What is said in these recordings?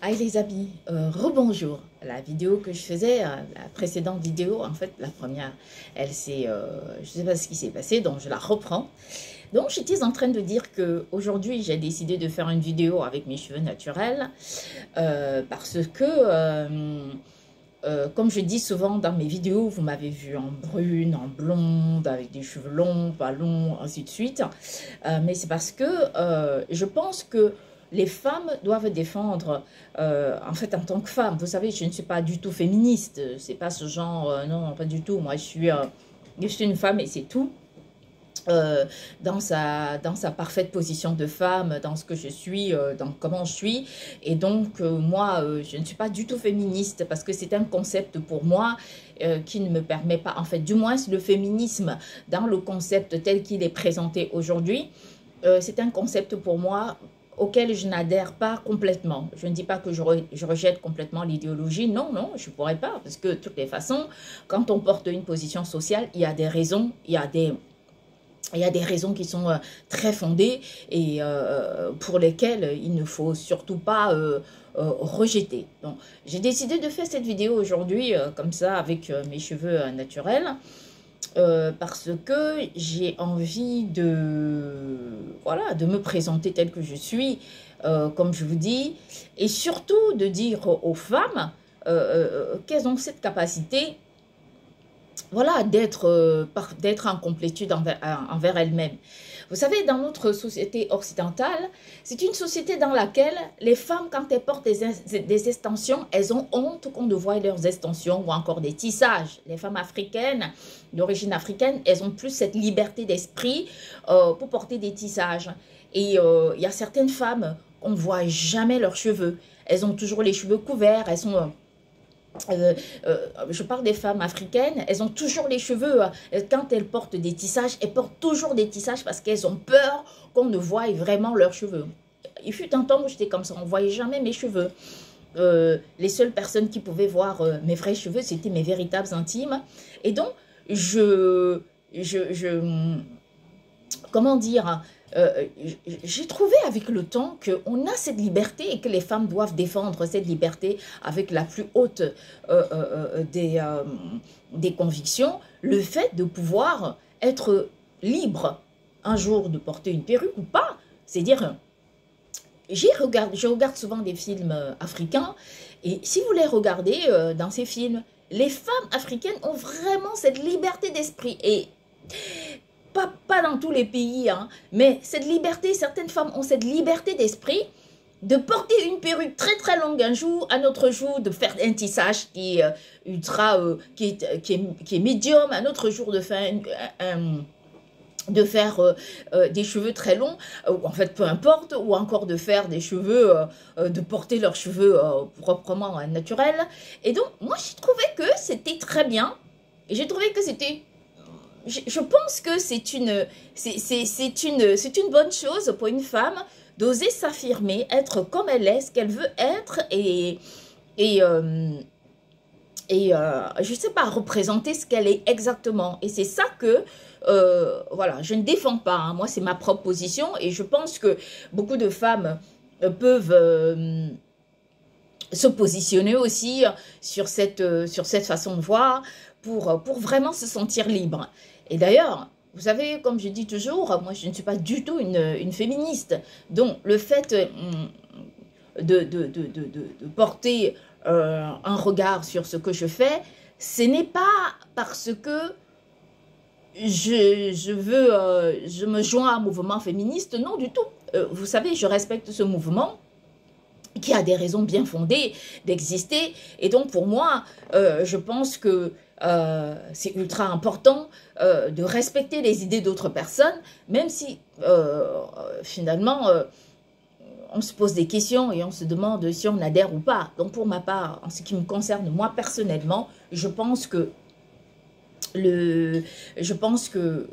Aïe les amis, rebonjour. La vidéo que je faisais, la précédente vidéo, en fait la première, elle s'est, je ne sais pas ce qui s'est passé, donc je la reprends. Donc j'étais en train de dire que aujourd'hui j'ai décidé de faire une vidéo avec mes cheveux naturels parce que, comme je dis souvent dans mes vidéos, vous m'avez vu en brune, en blonde, avec des cheveux longs, pas longs, ainsi de suite. Mais c'est parce que je pense que les femmes doivent défendre, en fait, en tant que femme, vous savez, je ne suis pas du tout féministe, c'est pas ce genre, non, pas du tout, moi je suis une femme et c'est tout, dans sa parfaite position de femme, dans ce que je suis, dans comment je suis, et donc moi, je ne suis pas du tout féministe, parce que c'est un concept pour moi qui ne me permet pas, en fait, du moins le féminisme, dans le concept tel qu'il est présenté aujourd'hui, c'est un concept pour moi auquel je n'adhère pas complètement. Je ne dis pas que je rejette complètement l'idéologie, non, non, je ne pourrais pas, parce que de toutes les façons, quand on porte une position sociale, il y a des raisons, il y a des raisons qui sont très fondées et pour lesquelles il ne faut surtout pas rejeter. Donc, j'ai décidé de faire cette vidéo aujourd'hui, comme ça, avec mes cheveux naturels, parce que j'ai envie voilà, de me présenter telle que je suis, comme je vous dis, et surtout de dire aux femmes qu'elles ont cette capacité, voilà, d'être en complétude envers elles-mêmes. Vous savez, dans notre société occidentale, c'est une société dans laquelle les femmes, quand elles portent des extensions, elles ont honte qu'on ne voie leurs extensions ou encore des tissages. Les femmes africaines, d'origine africaine, elles ont plus cette liberté d'esprit pour porter des tissages. Et il y a certaines femmes qu'on ne voit jamais leurs cheveux. Elles ont toujours les cheveux couverts, elles sont... je parle des femmes africaines, elles ont toujours les cheveux, quand elles portent des tissages, elles portent toujours des tissages parce qu'elles ont peur qu'on ne voie vraiment leurs cheveux. Il fut un temps où j'étais comme ça, on ne voyait jamais mes cheveux. Les seules personnes qui pouvaient voir mes vrais cheveux, c'était mes véritables intimes. Et donc, comment dire, j'ai trouvé avec le temps qu'on a cette liberté et que les femmes doivent défendre cette liberté avec la plus haute des convictions, le fait de pouvoir être libre un jour de porter une perruque ou pas. C'est-à-dire, je regarde souvent des films africains et si vous les regardez dans ces films, les femmes africaines ont vraiment cette liberté d'esprit et pas dans tous les pays, hein, mais cette liberté, certaines femmes ont cette liberté d'esprit de porter une perruque très très longue un jour, un autre jour de faire un tissage qui est ultra, qui est médium, un autre jour de faire des cheveux très longs, ou en fait peu importe, ou encore de faire des cheveux, de porter leurs cheveux proprement naturels. Et donc moi j'ai trouvé que c'était très bien, et j'ai trouvé que c'était... Je pense que c'est une bonne chose pour une femme d'oser s'affirmer, être comme elle est, ce qu'elle veut être je sais pas, représenter ce qu'elle est exactement. Et c'est ça que, voilà, je ne défends pas, hein. Moi, c'est ma propre position et je pense que beaucoup de femmes peuvent se positionner aussi sur cette façon de voir pour vraiment se sentir libre. Et d'ailleurs, vous savez, comme je dis toujours, moi je ne suis pas du tout une féministe. Donc le fait de porter un regard sur ce que je fais, ce n'est pas parce que je me joins à un mouvement féministe, non du tout. Vous savez, je respecte ce mouvement qui a des raisons bien fondées d'exister. Et donc, pour moi, je pense que c'est ultra important de respecter les idées d'autres personnes, même si, finalement, on se pose des questions et on se demande si on adhère ou pas. Donc, pour ma part, en ce qui me concerne, moi, personnellement, je pense que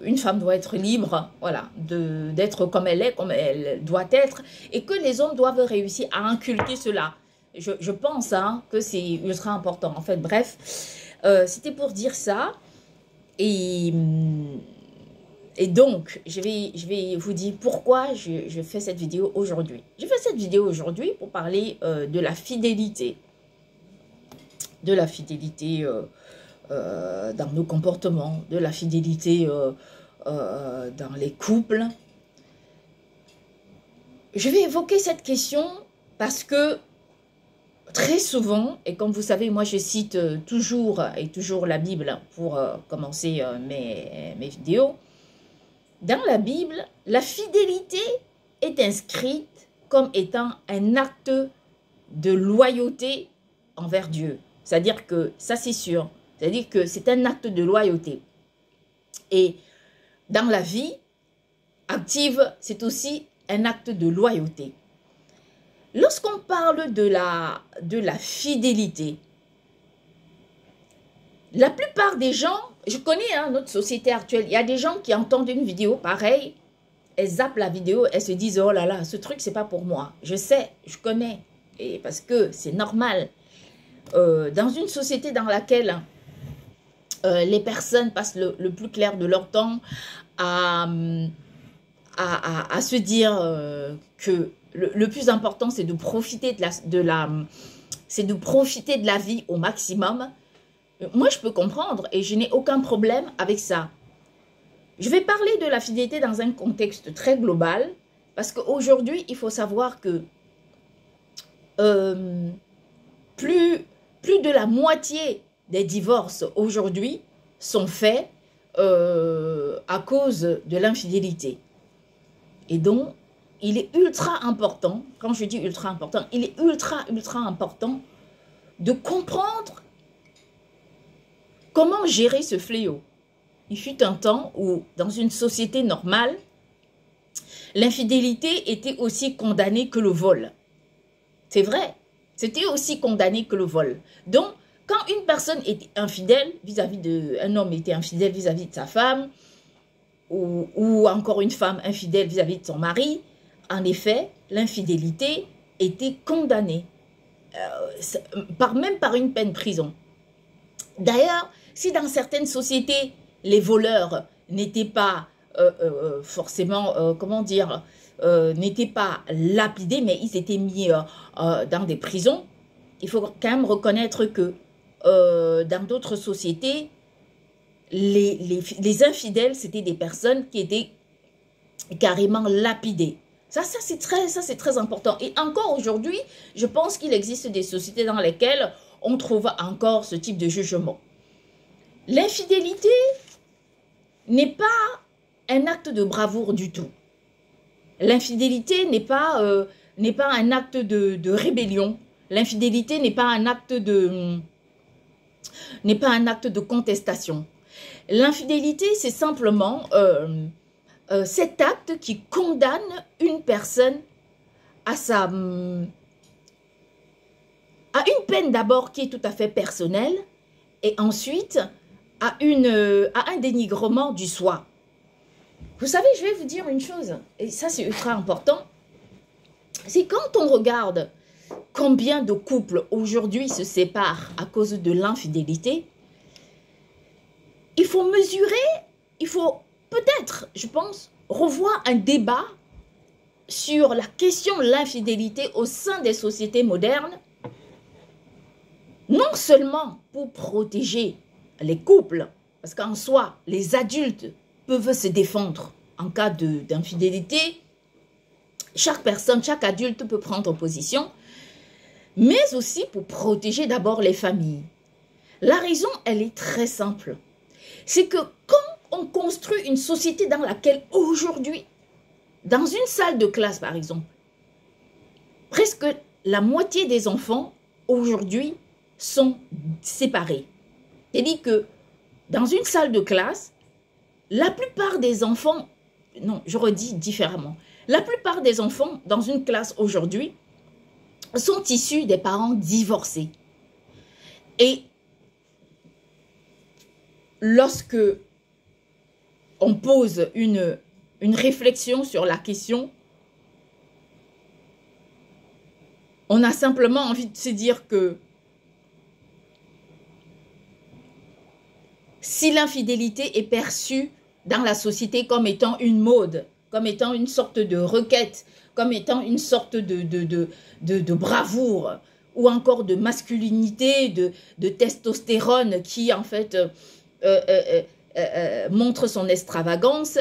une femme doit être libre, voilà, d'être comme elle est, comme elle doit être, et que les hommes doivent réussir à inculquer cela. Je pense hein, que c'est ultra important. En fait, bref, c'était pour dire ça. Et Et donc, je vais vous dire pourquoi je fais cette vidéo aujourd'hui. Je fais cette vidéo aujourd'hui pour parler de la fidélité. De la fidélité dans nos comportements, de la fidélité dans les couples. Je vais évoquer cette question parce que très souvent, et comme vous savez, moi je cite toujours la Bible pour commencer mes vidéos. Dans la Bible, la fidélité est inscrite comme étant un acte de loyauté envers Dieu. C'est-à-dire que, ça c'est sûr, c'est-à-dire que c'est un acte de loyauté. Et dans la vie active, c'est aussi un acte de loyauté. Lorsqu'on parle de la fidélité, la plupart des gens, je connais notre société actuelle, il y a des gens qui entendent une vidéo pareille, elles zappent la vidéo, elles se disent « Oh là là, ce truc, c'est pas pour moi. » Je sais, je connais, et parce que c'est normal. Dans une société dans laquelle les personnes passent le plus clair de leur temps à se dire que le plus important, c'est de profiter de profiter de la vie au maximum. Moi, je peux comprendre et je n'ai aucun problème avec ça. Je vais parler de la fidélité dans un contexte très global parce qu'aujourd'hui, il faut savoir que plus de la moitié des divorces aujourd'hui sont faits à cause de l'infidélité. Et donc, il est ultra important, quand je dis ultra important, il est ultra important de comprendre comment gérer ce fléau. Il fut un temps où, dans une société normale, l'infidélité était aussi condamnée que le vol. C'est vrai, c'était aussi condamné que le vol. Donc, quand une personne était infidèle un homme était infidèle vis-à-vis de sa femme, ou encore une femme infidèle vis-à-vis de son mari, en effet, l'infidélité était condamnée, même par une peine de prison. D'ailleurs, si dans certaines sociétés, les voleurs n'étaient pas forcément, comment dire, n'étaient pas lapidés, mais ils étaient mis dans des prisons, il faut quand même reconnaître que dans d'autres sociétés, les infidèles, c'était des personnes qui étaient carrément lapidées. Ça c'est très important. Et encore aujourd'hui, je pense qu'il existe des sociétés dans lesquelles on trouve encore ce type de jugement. L'infidélité n'est pas un acte de bravoure du tout. L'infidélité n'est pas un acte de rébellion. L'infidélité n'est pas un acte de contestation. L'infidélité, c'est simplement cet acte qui condamne une personne à une peine d'abord qui est tout à fait personnelle et ensuite à un dénigrement du soi. Vous savez, je vais vous dire une chose, et ça c'est ultra important, c'est quand on regarde combien de couples aujourd'hui se séparent à cause de l'infidélité, il faut mesurer, il faut peut-être, je pense, revoir un débat sur la question de l'infidélité au sein des sociétés modernes, non seulement pour protéger les couples, parce qu'en soi, les adultes peuvent se défendre en cas d'infidélité. Chaque personne, chaque adulte peut prendre position, mais aussi pour protéger d'abord les familles. La raison, elle est très simple. C'est que quand on construit une société dans laquelle aujourd'hui, dans une salle de classe par exemple, presque la moitié des enfants aujourd'hui sont séparés. C'est-à-dire que dans une salle de classe, la plupart des enfants, non, je redis différemment, la plupart des enfants dans une classe aujourd'hui sont issus des parents divorcés. Et lorsque on pose une réflexion sur la question, on a simplement envie de se dire que si l'infidélité est perçue dans la société comme étant une mode, comme étant une sorte de requête, comme étant une sorte de bravoure, ou encore de masculinité, de testostérone qui en fait montre son extravagance.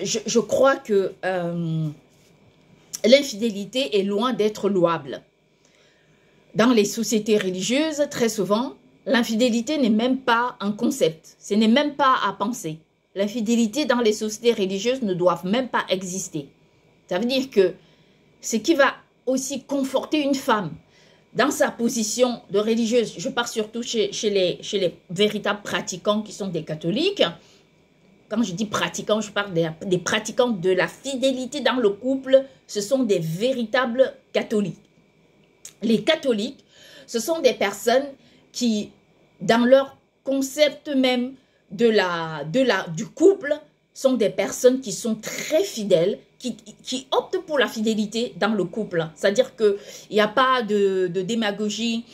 Je crois que l'infidélité est loin d'être louable. Dans les sociétés religieuses, très souvent, l'infidélité n'est même pas un concept, ce n'est même pas à penser. L'infidélité dans les sociétés religieuses ne doivent même pas exister. Ça veut dire que ce qui va aussi conforter une femme dans sa position de religieuse, je parle surtout chez les véritables pratiquants qui sont des catholiques. Quand je dis pratiquants, je parle des pratiquants de la fidélité dans le couple, ce sont des véritables catholiques. Les catholiques, ce sont des personnes qui, dans leur concept même du couple, sont des personnes qui sont très fidèles, qui optent pour la fidélité dans le couple. C'est-à-dire qu'il n'y a pas de démagogie,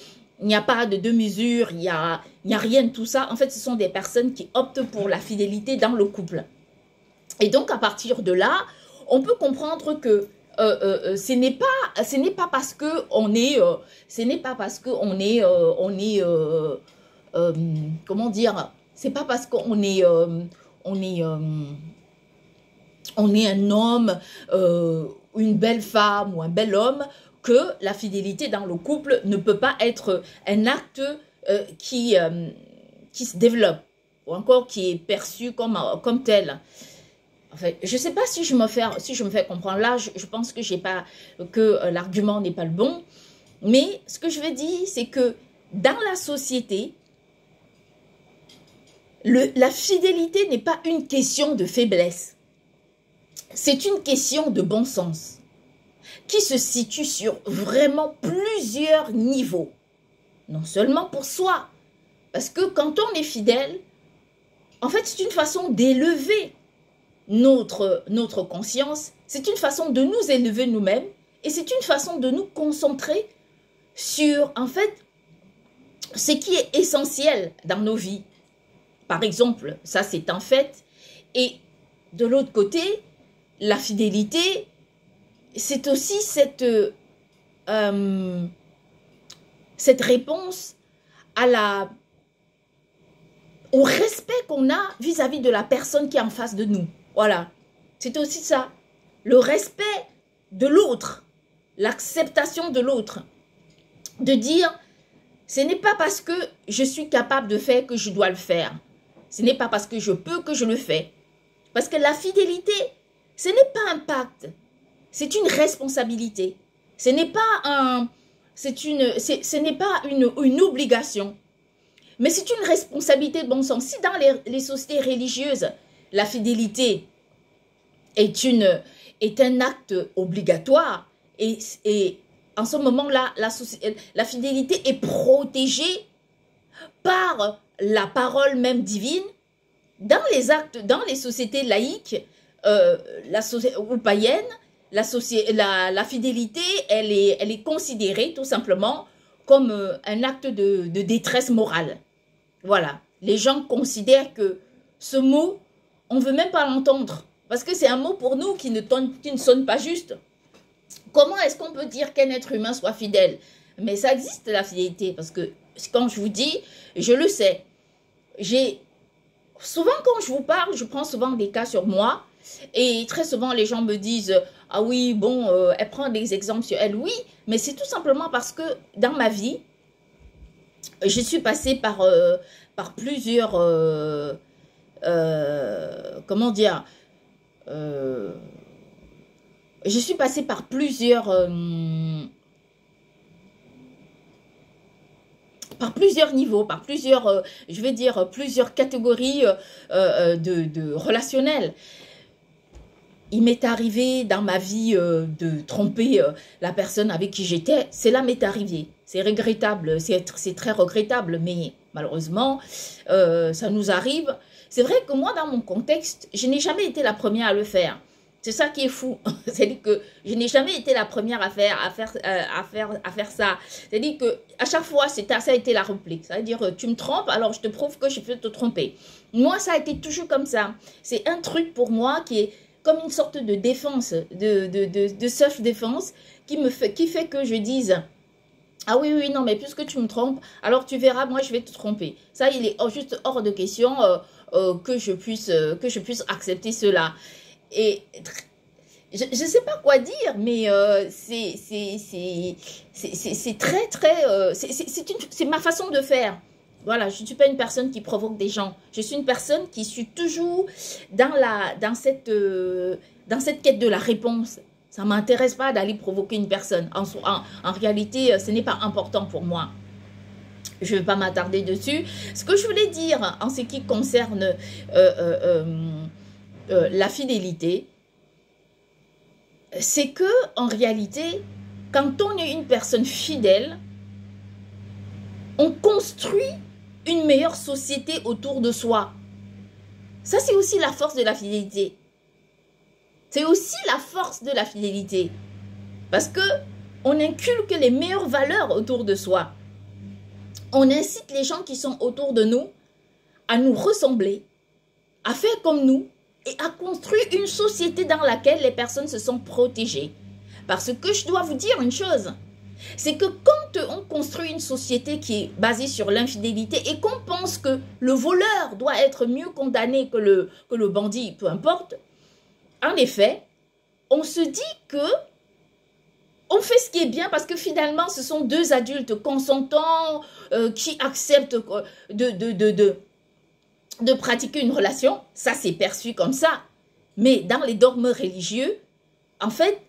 il n'y a pas de deux-mesures, il n'y a rien de tout ça. En fait, ce sont des personnes qui optent pour la fidélité dans le couple. Et donc, à partir de là, on peut comprendre que ce n'est pas parce que on est comment dire, c'est pas parce qu'on est un homme, une belle femme ou un bel homme que la fidélité dans le couple ne peut pas être un acte qui se développe ou encore qui est perçu comme tel. En fait, je ne sais pas si je me fais comprendre. Là, je pense que l'argument n'est pas le bon. Mais ce que je veux dire, c'est que dans la société, la fidélité n'est pas une question de faiblesse. C'est une question de bon sens qui se situe sur vraiment plusieurs niveaux. Non seulement pour soi, parce que quand on est fidèle, en fait, c'est une façon d'élever notre conscience, c'est une façon de nous élever nous-mêmes et c'est une façon de nous concentrer sur, en fait, ce qui est essentiel dans nos vies. Par exemple, ça c'est un fait. Et de l'autre côté, la fidélité, c'est aussi cette réponse au respect qu'on a vis-à-vis de la personne qui est en face de nous. Voilà, c'est aussi ça, le respect de l'autre, l'acceptation de l'autre, de dire, ce n'est pas parce que je suis capable de faire que je dois le faire, ce n'est pas parce que je peux que je le fais, parce que la fidélité, ce n'est pas un pacte, c'est une responsabilité, ce n'est pas une obligation, mais c'est une responsabilité de bon sens. Si dans les sociétés religieuses, la fidélité est un acte obligatoire et en ce moment-là, la fidélité est protégée par la parole même divine. Dans les sociétés laïques ou païennes, la fidélité, elle est considérée tout simplement comme un acte de détresse morale. Voilà, les gens considèrent que ce mot, on ne veut même pas l'entendre, parce que c'est un mot pour nous qui ne sonne pas juste. Comment est-ce qu'on peut dire qu'un être humain soit fidèle? Mais ça existe la fidélité, parce que quand je vous dis, je le sais. Souvent quand je vous parle, je prends souvent des cas sur moi, et très souvent les gens me disent, ah oui, bon, elle prend des exemples sur elle, oui, mais c'est tout simplement parce que dans ma vie, je suis passée par plusieurs, comment dire, je suis passée par plusieurs niveaux, par plusieurs, je vais dire, plusieurs catégories de relationnels. Il m'est arrivé dans ma vie de tromper la personne avec qui j'étais. Cela m'est arrivé. C'est regrettable, c'est très regrettable, mais malheureusement, ça nous arrive. C'est vrai que moi, dans mon contexte, je n'ai jamais été la première à le faire. C'est ça qui est fou. C'est-à-dire que je n'ai jamais été la première à faire ça. C'est-à-dire que à chaque fois, ça a été la réplique. C'est-à-dire, tu me trompes, alors je te prouve que je peux te tromper. Moi, ça a été toujours comme ça. C'est un truc pour moi qui est comme une sorte de défense, de self-défense qui fait que je dise... Ah oui, oui, non, mais puisque tu me trompes, alors tu verras, moi, je vais te tromper. Ça, il est juste hors de question que je puisse accepter cela. Et je ne sais pas quoi dire, mais c'est très, très... c'est ma façon de faire. Voilà, je ne suis pas une personne qui provoque des gens. Je suis une personne qui suis toujours dans cette quête de la réponse. Ça ne m'intéresse pas d'aller provoquer une personne. En réalité, ce n'est pas important pour moi. Je ne vais pas m'attarder dessus. Ce que je voulais dire en ce qui concerne la fidélité, c'est que en réalité, quand on est une personne fidèle, on construit une meilleure société autour de soi. Ça, c'est aussi la force de la fidélité. C'est aussi la force de la fidélité. Parce que on inculque les meilleures valeurs autour de soi. On incite les gens qui sont autour de nous à nous ressembler, à faire comme nous et à construire une société dans laquelle les personnes se sont protégées. Parce que je dois vous dire une chose, c'est que quand on construit une société qui est basée sur l'infidélité et qu'on pense que le voleur doit être mieux condamné que le bandit, peu importe, en effet, on se dit que on fait ce qui est bien parce que finalement, ce sont deux adultes consentants qui acceptent de pratiquer une relation. Ça, c'est perçu comme ça. Mais dans les dogmes religieux, en fait,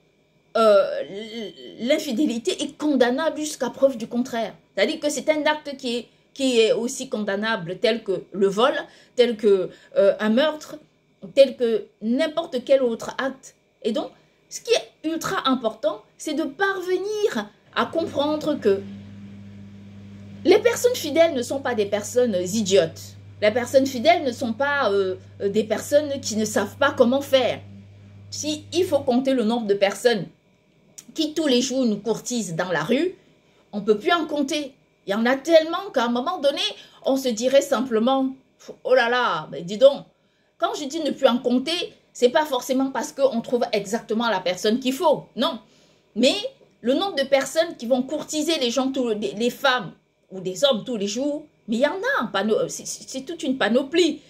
l'infidélité est condamnable jusqu'à preuve du contraire. C'est-à-dire que c'est un acte qui est aussi condamnable tel que le vol, tel que un meurtre, tel que n'importe quel autre acte. Et donc, ce qui est ultra important, c'est de parvenir à comprendre que les personnes fidèles ne sont pas des personnes idiotes. Les personnes fidèles ne sont pas des personnes qui ne savent pas comment faire. Si il faut compter le nombre de personnes qui tous les jours nous courtisent dans la rue, on ne peut plus en compter. Il y en a tellement qu'à un moment donné, on se dirait simplement, oh là là, mais dis donc, quand je dis ne plus en compter, c'est pas forcément parce qu'on trouve exactement la personne qu'il faut, non. Mais le nombre de personnes qui vont courtiser les gens, les femmes ou des hommes tous les jours, mais il y en a, c'est toute une panoplie.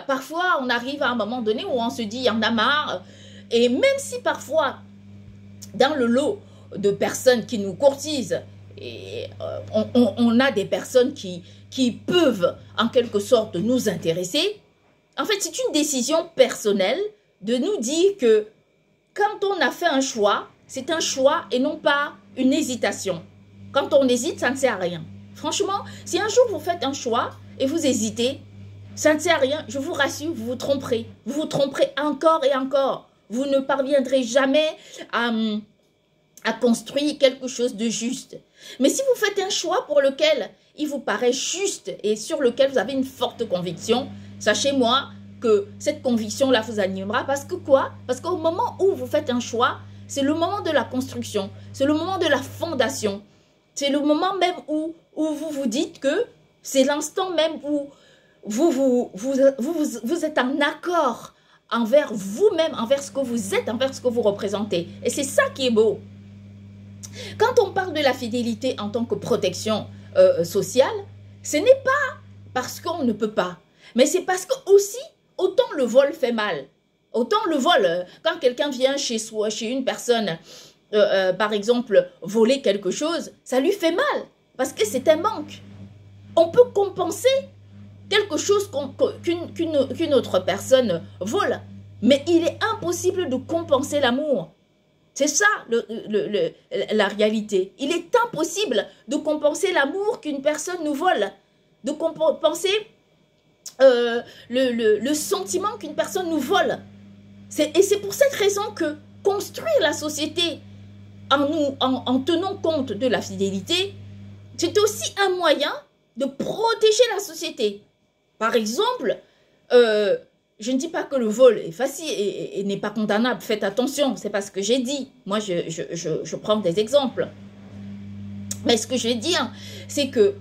Parfois, on arrive à un moment donné où on se dit, il y en a marre. Et même si parfois, dans le lot de personnes qui nous courtisent, et, on a des personnes qui peuvent en quelque sorte nous intéresser, en fait, c'est une décision personnelle de nous dire que quand on a fait un choix, c'est un choix et non pas une hésitation. Quand on hésite, ça ne sert à rien. Franchement, si un jour vous faites un choix et vous hésitez, ça ne sert à rien. Je vous rassure, vous vous tromperez. Vous vous tromperez encore et encore. Vous ne parviendrez jamais à construire quelque chose de juste. Mais si vous faites un choix pour lequel il vous paraît juste et sur lequel vous avez une forte conviction, sachez-moi que cette conviction-là vous animera. Parce que quoi? Parce qu'au moment où vous faites un choix, c'est le moment de la construction, c'est le moment de la fondation. C'est le moment même où vous vous dites que c'est l'instant même où vous êtes en accord envers vous-même, envers ce que vous êtes, envers ce que vous représentez. Et c'est ça qui est beau. Quand on parle de la fidélité en tant que protection sociale, ce n'est pas parce qu'on ne peut pas, mais c'est parce que aussi, autant le vol fait mal, autant le vol, quand quelqu'un vient chez une personne, par exemple, voler quelque chose, ça lui fait mal, parce que c'est un manque. On peut compenser quelque chose qu'une autre personne vole, mais il est impossible de compenser l'amour. C'est ça la réalité. Il est impossible de compenser l'amour qu'une personne nous vole, de compenser le sentiment qu'une personne nous vole. Et c'est pour cette raison que construire la société en tenant compte de la fidélité, c'est aussi un moyen de protéger la société. Par exemple, je ne dis pas que le vol est facile et n'est pas condamnable. Faites attention, c'est pas ce que j'ai dit. Moi, je prends des exemples. Mais ce que je vais dire, c'est que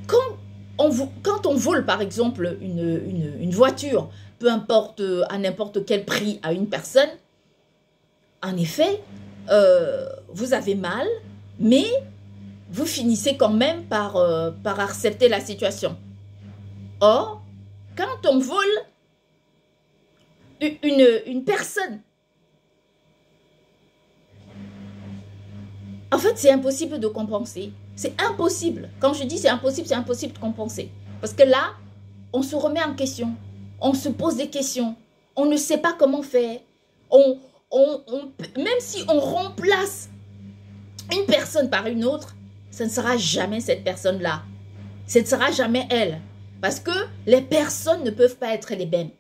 quand on vole, par exemple, une voiture, peu importe à n'importe quel prix à une personne, en effet, vous avez mal, mais vous finissez quand même par accepter la situation. Or, quand on vole une personne, en fait, c'est impossible de compenser. C'est impossible. Quand je dis c'est impossible de compenser. Parce que là, on se remet en question. On se pose des questions. On ne sait pas comment faire. Même si on remplace une personne par une autre, ce ne sera jamais cette personne-là. Ce ne sera jamais elle. Parce que les personnes ne peuvent pas être les mêmes.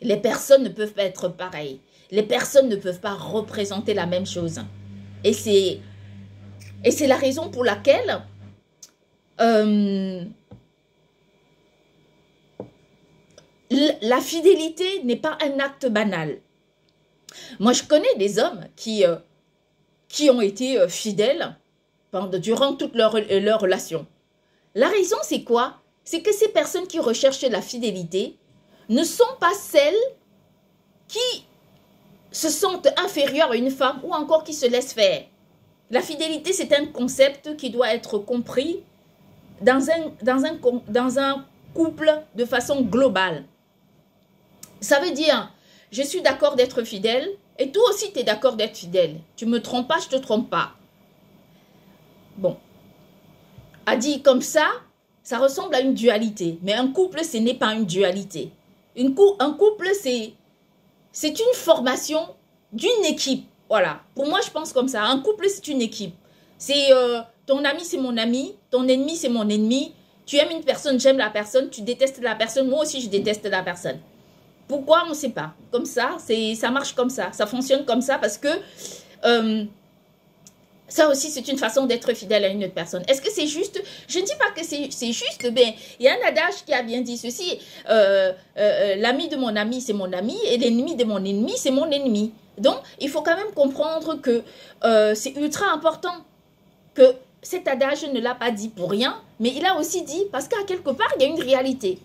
Les personnes ne peuvent pas être pareilles. Les personnes ne peuvent pas représenter la même chose. Et c'est la raison pour laquelle la fidélité n'est pas un acte banal. Moi, je connais des hommes qui ont été fidèles durant toute leur relation. La raison, c'est quoi? C'est que ces personnes qui recherchent la fidélité ne sont pas celles qui se sentent inférieures à une femme ou encore qui se laissent faire. La fidélité, c'est un concept qui doit être compris dans un couple de façon globale. Ça veut dire, je suis d'accord d'être fidèle et toi aussi tu es d'accord d'être fidèle. Tu ne me trompes pas, je ne te trompe pas. Bon, à dire comme ça ressemble à une dualité. Mais un couple, ce n'est pas une dualité. Un couple, c'est une formation d'une équipe. Voilà, pour moi, je pense comme ça. Un couple, c'est une équipe. C'est ton ami, c'est mon ami. Ton ennemi, c'est mon ennemi. Tu aimes une personne, j'aime la personne. Tu détestes la personne, moi aussi, je déteste la personne. Pourquoi? On ne sait pas. Comme ça, ça marche comme ça. Ça fonctionne comme ça parce que ça aussi, c'est une façon d'être fidèle à une autre personne. Est-ce que c'est juste? Je ne dis pas que c'est juste. Ben, il y a un adage qui a bien dit ceci. L'ami de mon ami, c'est mon ami. Et l'ennemi de mon ennemi, c'est mon ennemi. Donc, il faut quand même comprendre que c'est ultra important que cet adage ne l'a pas dit pour rien. Mais il a aussi dit, parce qu'à quelque part, il y a une réalité.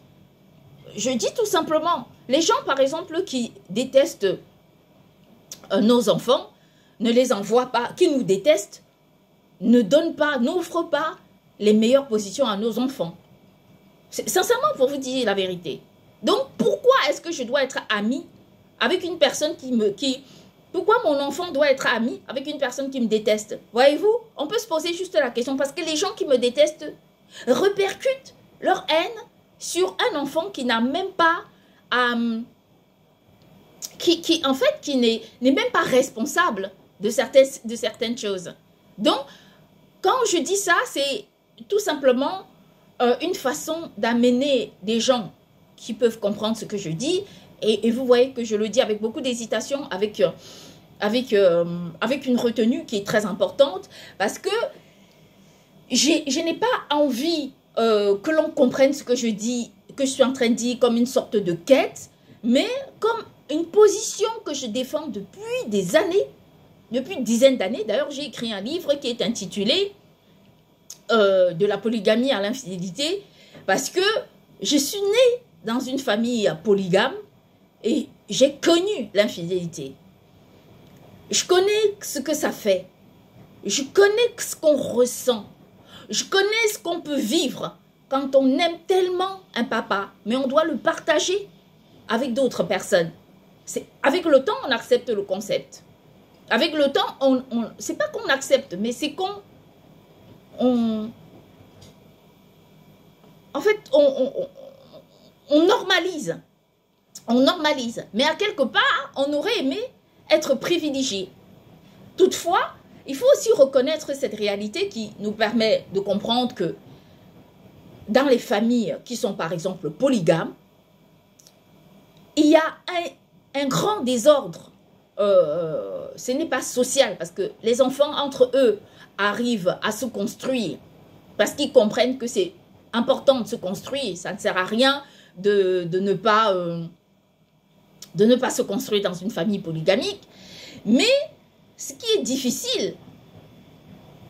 Je dis tout simplement, les gens, par exemple, qui détestent nos enfants, ne les envoient pas, qui nous détestent, ne donnent pas, n'offrent pas les meilleures positions à nos enfants. Sincèrement, pour vous dire la vérité. Donc, pourquoi est-ce que je dois être amie avec une personne pourquoi mon enfant doit être ami avec une personne qui me déteste? Voyez-vous, on peut se poser juste la question, parce que les gens qui me détestent répercutent leur haine sur un enfant qui n'a même pas qui n'est même pas responsable de certaines choses. Donc, quand je dis ça, c'est tout simplement une façon d'amener des gens qui peuvent comprendre ce que je dis. Et vous voyez que je le dis avec beaucoup d'hésitation, avec une retenue qui est très importante, parce que je n'ai pas envie que l'on comprenne ce que je dis, que je suis en train de dire comme une sorte de quête, mais comme une position que je défends depuis des années, depuis une dizaine d'années. D'ailleurs, j'ai écrit un livre qui est intitulé De la polygamie à l'infidélité, parce que je suis née dans une famille polygame et j'ai connu l'infidélité. Je connais ce que ça fait. Je connais ce qu'on ressent. Je connais ce qu'on peut vivre quand on aime tellement un papa, mais on doit le partager avec d'autres personnes. Avec le temps, on accepte le concept. Avec le temps, c'est pas qu'on accepte, mais c'est qu'on... En fait, on normalise. On normalise. Mais à quelque part, on aurait aimé être privilégié. Toutefois, il faut aussi reconnaître cette réalité qui nous permet de comprendre que dans les familles qui sont par exemple polygames, il y a un grand désordre. Ce n'est pas social parce que les enfants entre eux arrivent à se construire parce qu'ils comprennent que c'est important de se construire. Ça ne sert à rien de ne pas se construire dans une famille polygamique. Mais ce qui est difficile,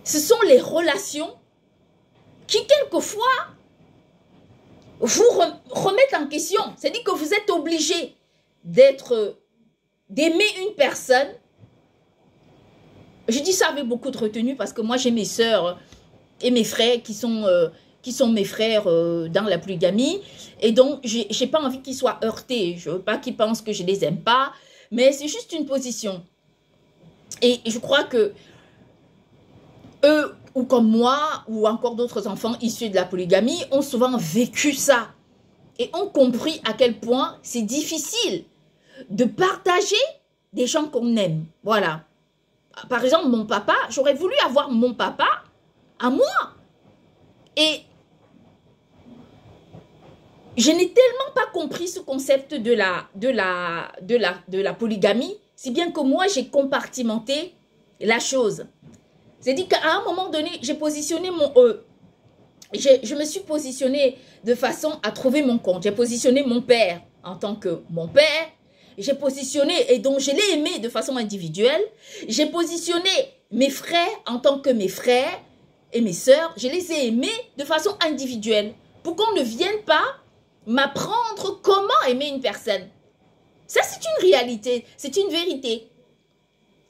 ce sont les relations qui, quelquefois, vous remettent en question. C'est-à-dire que vous êtes obligé d'aimer une personne. Je dis ça avec beaucoup de retenue parce que moi, j'ai mes sœurs et mes frères qui sont mes frères dans la polygamie. Et donc, j'ai pas envie qu'ils soient heurtés. Je veux pas qu'ils pensent que je les aime pas. Mais c'est juste une position. Et je crois que eux, ou comme moi, ou encore d'autres enfants issus de la polygamie, ont souvent vécu ça. Et ont compris à quel point c'est difficile de partager des gens qu'on aime. Voilà. Par exemple, mon papa, j'aurais voulu avoir mon papa à moi. Et je n'ai tellement pas compris ce concept de la polygamie, si bien que moi, j'ai compartimenté la chose. C'est-à-dire qu'à un moment donné, j'ai positionné je me suis positionnée de façon à trouver mon compte. J'ai positionné mon père en tant que mon père. J'ai positionné, et donc je l'ai aimé de façon individuelle. J'ai positionné mes frères en tant que mes frères et mes sœurs. Je les ai aimés de façon individuelle. Pour qu'on ne vienne pas m'apprendre comment aimer une personne. Ça, c'est une réalité. C'est une vérité.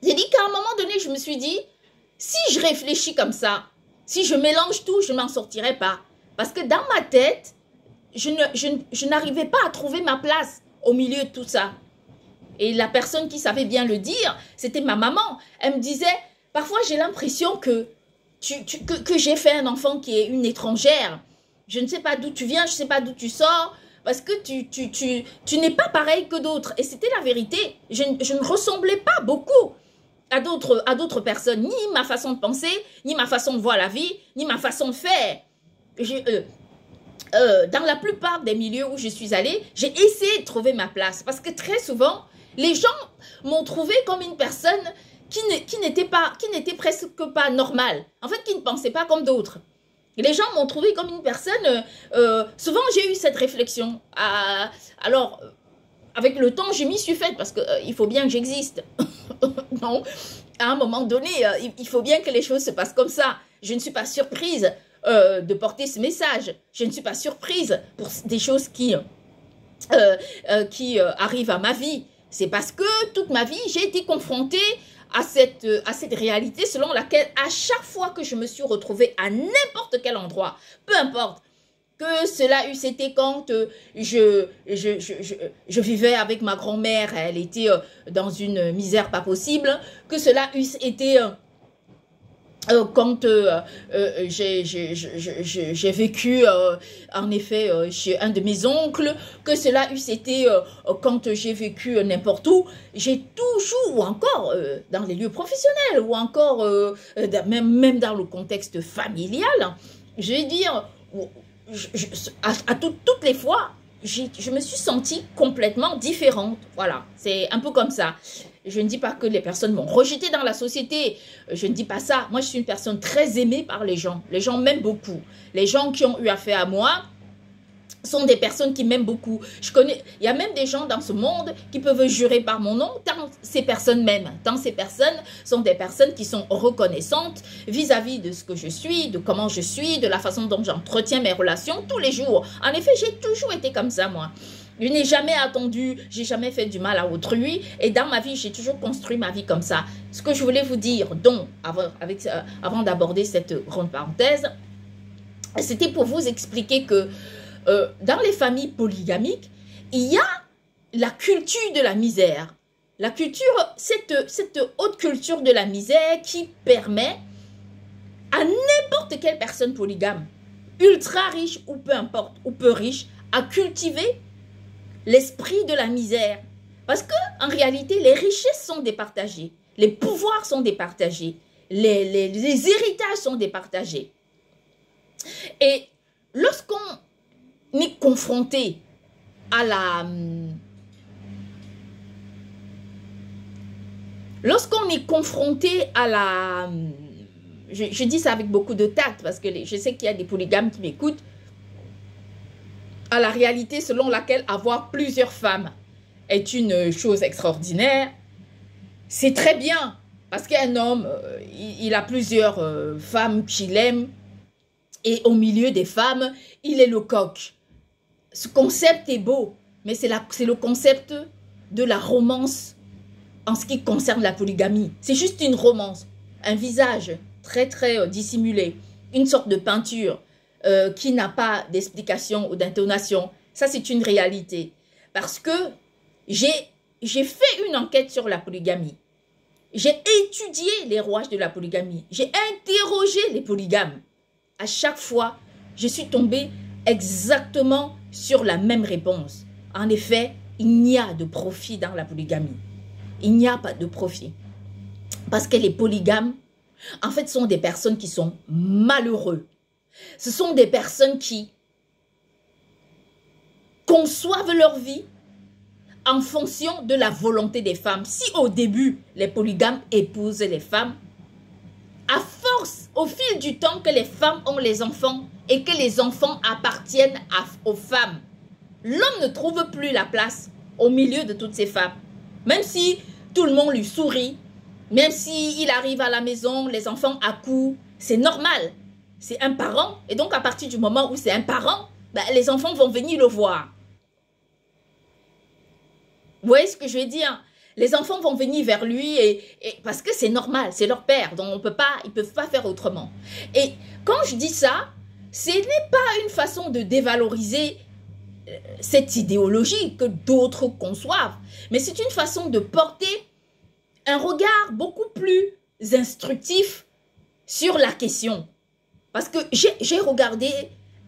J'ai dit qu'à un moment donné, je me suis dit, si je réfléchis comme ça, si je mélange tout, je ne m'en sortirai pas. Parce que dans ma tête, je n'arrivais pas à trouver ma place au milieu de tout ça. Et la personne qui savait bien le dire, c'était ma maman. Elle me disait, parfois j'ai l'impression que j'ai fait un enfant qui est une étrangère. Je ne sais pas d'où tu viens, je ne sais pas d'où tu sors, parce que tu n'es pas pareil que d'autres. Et c'était la vérité. Je ne ressemblais pas beaucoup à d'autres personnes, ni ma façon de penser, ni ma façon de voir la vie, ni ma façon de faire. Dans la plupart des milieux où je suis allée, j'ai essayé de trouver ma place. Parce que très souvent, les gens m'ont trouvée comme une personne qui n'était presque pas normale. En fait, qui ne pensait pas comme d'autres. Les gens m'ont trouvée comme une personne... souvent, j'ai eu cette réflexion. Alors, avec le temps, je m'y suis faite parce qu'il faut bien que j'existe. Non, à un moment donné, il faut bien que les choses se passent comme ça. Je ne suis pas surprise de porter ce message. Je ne suis pas surprise pour des choses qui arrivent à ma vie. C'est parce que toute ma vie, j'ai été confrontée à cette réalité selon laquelle à chaque fois que je me suis retrouvée à n'importe quel endroit, peu importe, que cela eût été quand je vivais avec ma grand-mère, elle était dans une misère pas possible, que cela eût été quand j'ai vécu en effet chez un de mes oncles, que cela eût été quand j'ai vécu n'importe où, j'ai toujours, ou encore dans les lieux professionnels, ou encore même dans le contexte familial, je vais dire, toutes les fois, je me suis sentie complètement différente. Voilà, c'est un peu comme ça. Je ne dis pas que les personnes m'ont rejetée dans la société. Je ne dis pas ça. Moi, je suis une personne très aimée par les gens. Les gens m'aiment beaucoup. Les gens qui ont eu affaire à moi sont des personnes qui m'aiment beaucoup. Il y a même des gens dans ce monde qui peuvent jurer par mon nom, tant ces personnes m'aiment. Tant ces personnes sont des personnes qui sont reconnaissantes vis-à-vis de ce que je suis, de comment je suis, de la façon dont j'entretiens mes relations tous les jours. En effet, j'ai toujours été comme ça, moi. Je n'ai jamais attendu, j'ai jamais fait du mal à autrui. Et dans ma vie, j'ai toujours construit ma vie comme ça. Ce que je voulais vous dire, donc, avant d'aborder cette grande parenthèse, c'était pour vous expliquer que dans les familles polygamiques, il y a la culture de la misère. La culture, cette haute culture de la misère qui permet à n'importe quelle personne polygame, ultra riche ou peu importe, ou peu riche, à cultiver l'esprit de la misère. Parce que en réalité, les richesses sont départagées, les pouvoirs sont départagés, les héritages sont départagés. Et lorsqu'on est confronté à la... Lorsqu'on est confronté à la... Je dis ça avec beaucoup de tact parce que je sais qu'il y a des polygames qui m'écoutent. à la réalité selon laquelle avoir plusieurs femmes est une chose extraordinaire, c'est très bien. Parce qu'un homme, il a plusieurs femmes qu'il aime. Et au milieu des femmes, il est le coq. Ce concept est beau. Mais c'est le concept de la romance en ce qui concerne la polygamie. C'est juste une romance. Un visage très très dissimulé. Une sorte de peinture qui n'a pas d'explication ou d'intonation. Ça, c'est une réalité. Parce que j'ai fait une enquête sur la polygamie. J'ai étudié les rouages de la polygamie. J'ai interrogé les polygames. À chaque fois, je suis tombée exactement sur la même réponse. En effet, il n'y a de profit dans la polygamie. Il n'y a pas de profit. Parce que les polygames, en fait, sont des personnes qui sont malheureux. Ce sont des personnes qui conçoivent leur vie en fonction de la volonté des femmes. Si au début, les polygames épousent les femmes, à force, au fil du temps que les femmes ont les enfants et que les enfants appartiennent aux femmes, l'homme ne trouve plus la place au milieu de toutes ces femmes. Même si tout le monde lui sourit, même s'il arrive à la maison, les enfants accouent, c'est normal. C'est un parent. Et donc, à partir du moment où c'est un parent, ben, les enfants vont venir le voir. Vous voyez ce que je veux dire? Les enfants vont venir vers lui parce que c'est normal, c'est leur père, donc ils ne peuvent pas faire autrement. Et quand je dis ça, ce n'est pas une façon de dévaloriser cette idéologie que d'autres conçoivent, mais c'est une façon de porter un regard beaucoup plus instructif sur la question. Parce que j'ai regardé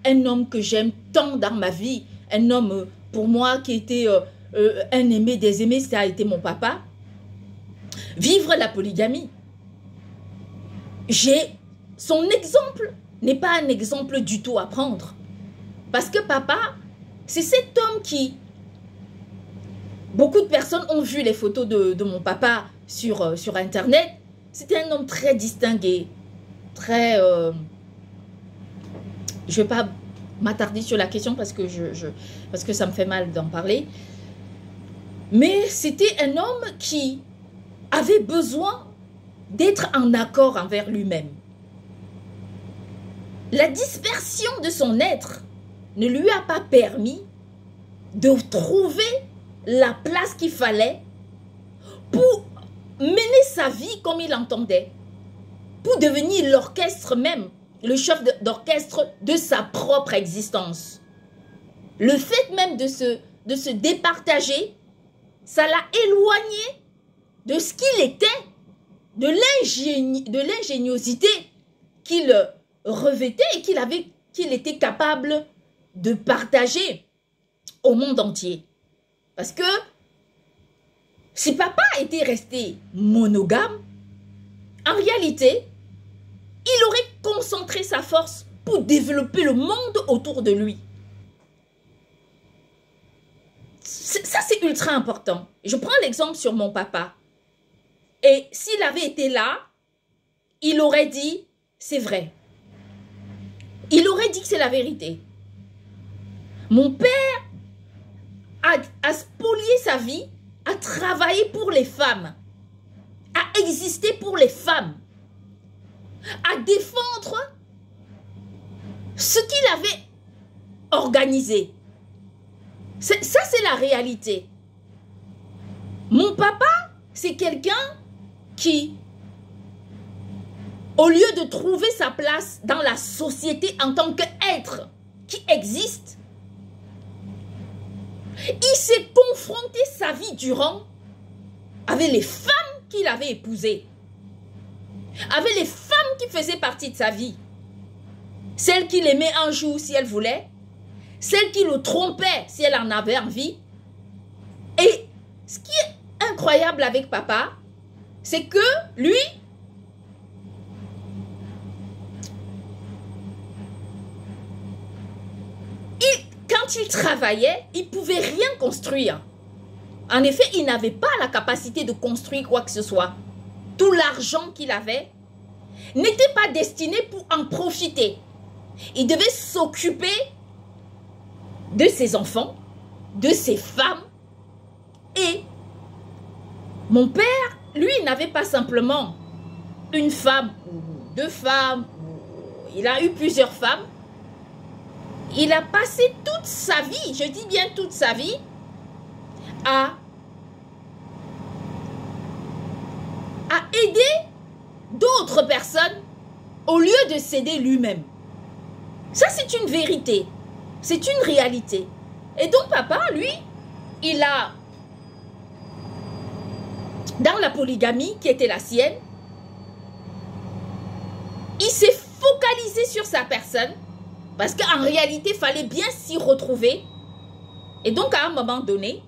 un homme que j'aime tant dans ma vie, un homme pour moi qui était un aimé des aimés, ça a été mon papa. Vivre la polygamie. Son exemple n'est pas un exemple du tout à prendre. Parce que papa, c'est cet homme qui... Beaucoup de personnes ont vu les photos de mon papa sur Internet. C'était un homme très distingué, très... je ne vais pas m'attarder sur la question parce que ça me fait mal d'en parler. Mais c'était un homme qui avait besoin d'être en accord envers lui-même. La dispersion de son être ne lui a pas permis de trouver la place qu'il fallait pour mener sa vie comme il entendait, pour devenir l'orchestre même, le chef d'orchestre de sa propre existence. Le fait même de se départager, ça l'a éloigné de ce qu'il était, de l'ingéniosité qu'il revêtait et qu'il était capable de partager au monde entier. Parce que si papa était resté monogame, en réalité, il aurait concentré sa force pour développer le monde autour de lui. Ça, c'est ultra important. Je prends l'exemple sur mon papa. Et s'il avait été là, il aurait dit, c'est vrai. Il aurait dit que c'est la vérité. Mon père a spolié sa vie, a travaillé pour les femmes, a existé pour les femmes, à défendre ce qu'il avait organisé. Ça, c'est la réalité. Mon papa, c'est quelqu'un qui, au lieu de trouver sa place dans la société en tant qu'être qui existe, il s'est confronté sa vie durant avec les femmes qu'il avait épousées, avec les femmes qui faisaient partie de sa vie, celles qu'il aimait un jour si elle voulait, celle qui le trompait si elle en avait envie. Et ce qui est incroyable avec papa, c'est que lui, quand il travaillait, il ne pouvait rien construire. En effet, il n'avait pas la capacité de construire quoi que ce soit. Tout l'argent qu'il avait n'était pas destiné pour en profiter. Il devait s'occuper de ses enfants, de ses femmes. Et mon père, lui, n'avait pas simplement une femme ou deux femmes, il a eu plusieurs femmes. Il a passé toute sa vie, je dis bien toute sa vie, à aider d'autres personnes au lieu de s'aider lui-même. Ça, c'est une vérité. C'est une réalité. Et donc, papa, lui, il a, dans la polygamie qui était la sienne, il s'est focalisé sur sa personne parce qu'en réalité, il fallait bien s'y retrouver. Et donc, à un moment donné,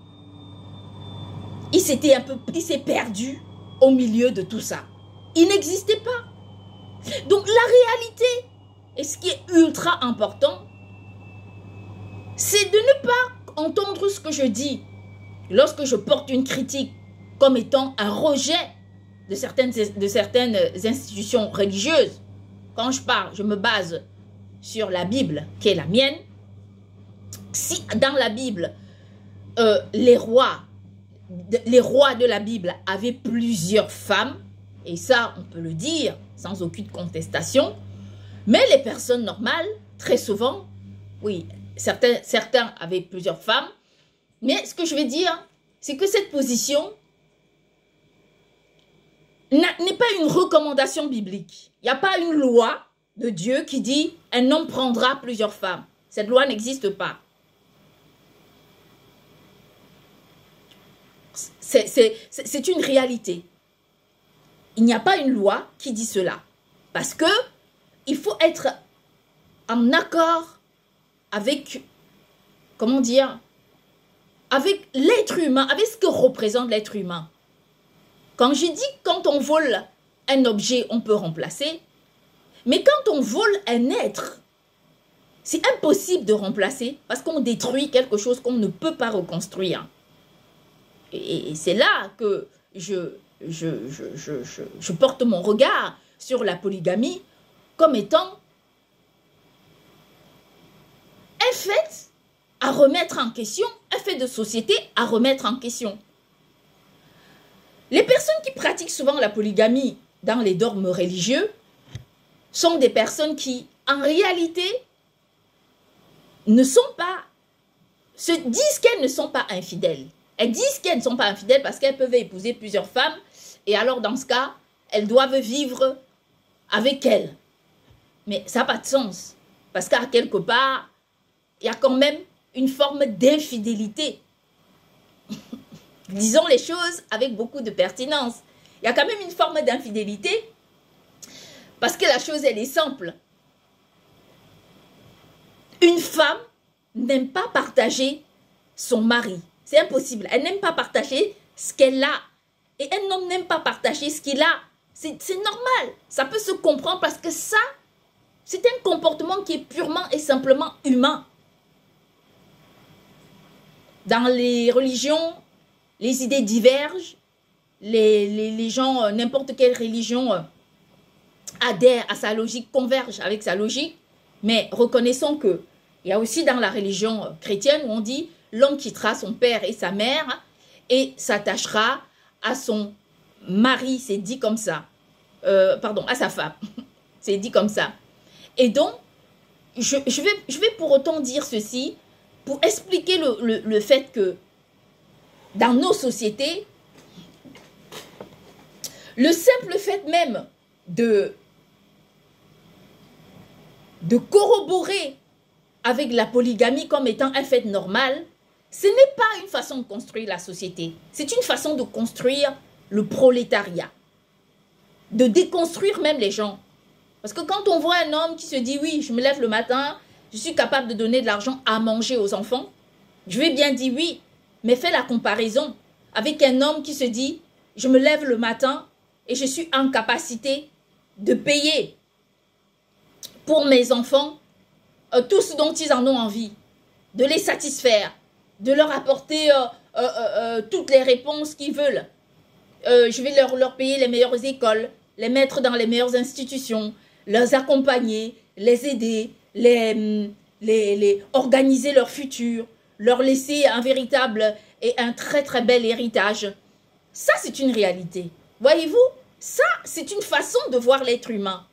il s'est perdu au milieu de tout ça. Il n'existait pas. Donc, la réalité, et ce qui est ultra important, c'est de ne pas entendre ce que je dis lorsque je porte une critique comme étant un rejet de certaines institutions religieuses. Quand je parle, je me base sur la Bible qui est la mienne. Si dans la Bible, les rois de la Bible avaient plusieurs femmes, et ça on peut le dire sans aucune contestation, mais les personnes normales, très souvent, oui, certains avaient plusieurs femmes, mais ce que je veux dire, c'est que cette position n'est pas une recommandation biblique. Il n'y a pas une loi de Dieu qui dit un homme prendra plusieurs femmes. Cette loi n'existe pas. C'est une réalité. Il n'y a pas une loi qui dit cela. Parce que il faut être en accord avec, comment dire, avec l'être humain, avec ce que représente l'être humain. Quand je dis quand on vole un objet, on peut remplacer. Mais quand on vole un être, c'est impossible de remplacer parce qu'on détruit quelque chose qu'on ne peut pas reconstruire. Et c'est là que je porte mon regard sur la polygamie comme étant un fait à remettre en question, un fait de société à remettre en question. Les personnes qui pratiquent souvent la polygamie dans les dogmes religieux sont des personnes qui, en réalité, se disent qu'elles ne sont pas infidèles. Elles disent qu'elles ne sont pas infidèles parce qu'elles peuvent épouser plusieurs femmes et alors dans ce cas, elles doivent vivre avec elles. Mais ça n'a pas de sens parce qu'à quelque part, il y a quand même une forme d'infidélité. Disons les choses avec beaucoup de pertinence. Il y a quand même une forme d'infidélité parce que la chose, elle est simple. Une femme n'aime pas partager son mari. C'est impossible. Elle n'aime pas partager ce qu'elle a. Et un homme n'aime pas partager ce qu'il a. C'est normal. Ça peut se comprendre parce que ça, c'est un comportement qui est purement et simplement humain. Dans les religions, les idées divergent. Les gens, n'importe quelle religion adhère à sa logique, converge avec sa logique. Mais reconnaissons que il y a aussi dans la religion chrétienne où on dit l'homme quittera son père et sa mère et s'attachera à son mari, c'est dit comme ça. Pardon, à sa femme. C'est dit comme ça. Et donc, je vais pour autant dire ceci pour expliquer le fait que dans nos sociétés, le simple fait même de corroborer avec la polygamie comme étant un fait normal, ce n'est pas une façon de construire la société. C'est une façon de construire le prolétariat. De déconstruire même les gens. Parce que quand on voit un homme qui se dit « oui, je me lève le matin, je suis capable de donner de l'argent à manger aux enfants », je vais bien dire oui, mais fais la comparaison avec un homme qui se dit « je me lève le matin et je suis en capacité de payer pour mes enfants tout ce dont ils en ont envie, de les satisfaire, de leur apporter toutes les réponses qu'ils veulent. Je vais leur payer les meilleures écoles, les mettre dans les meilleures institutions, les accompagner, les aider, organiser leur futur, leur laisser un véritable et un très très bel héritage. Ça, c'est une réalité. Voyez-vous, ça, c'est une façon de voir l'être humain.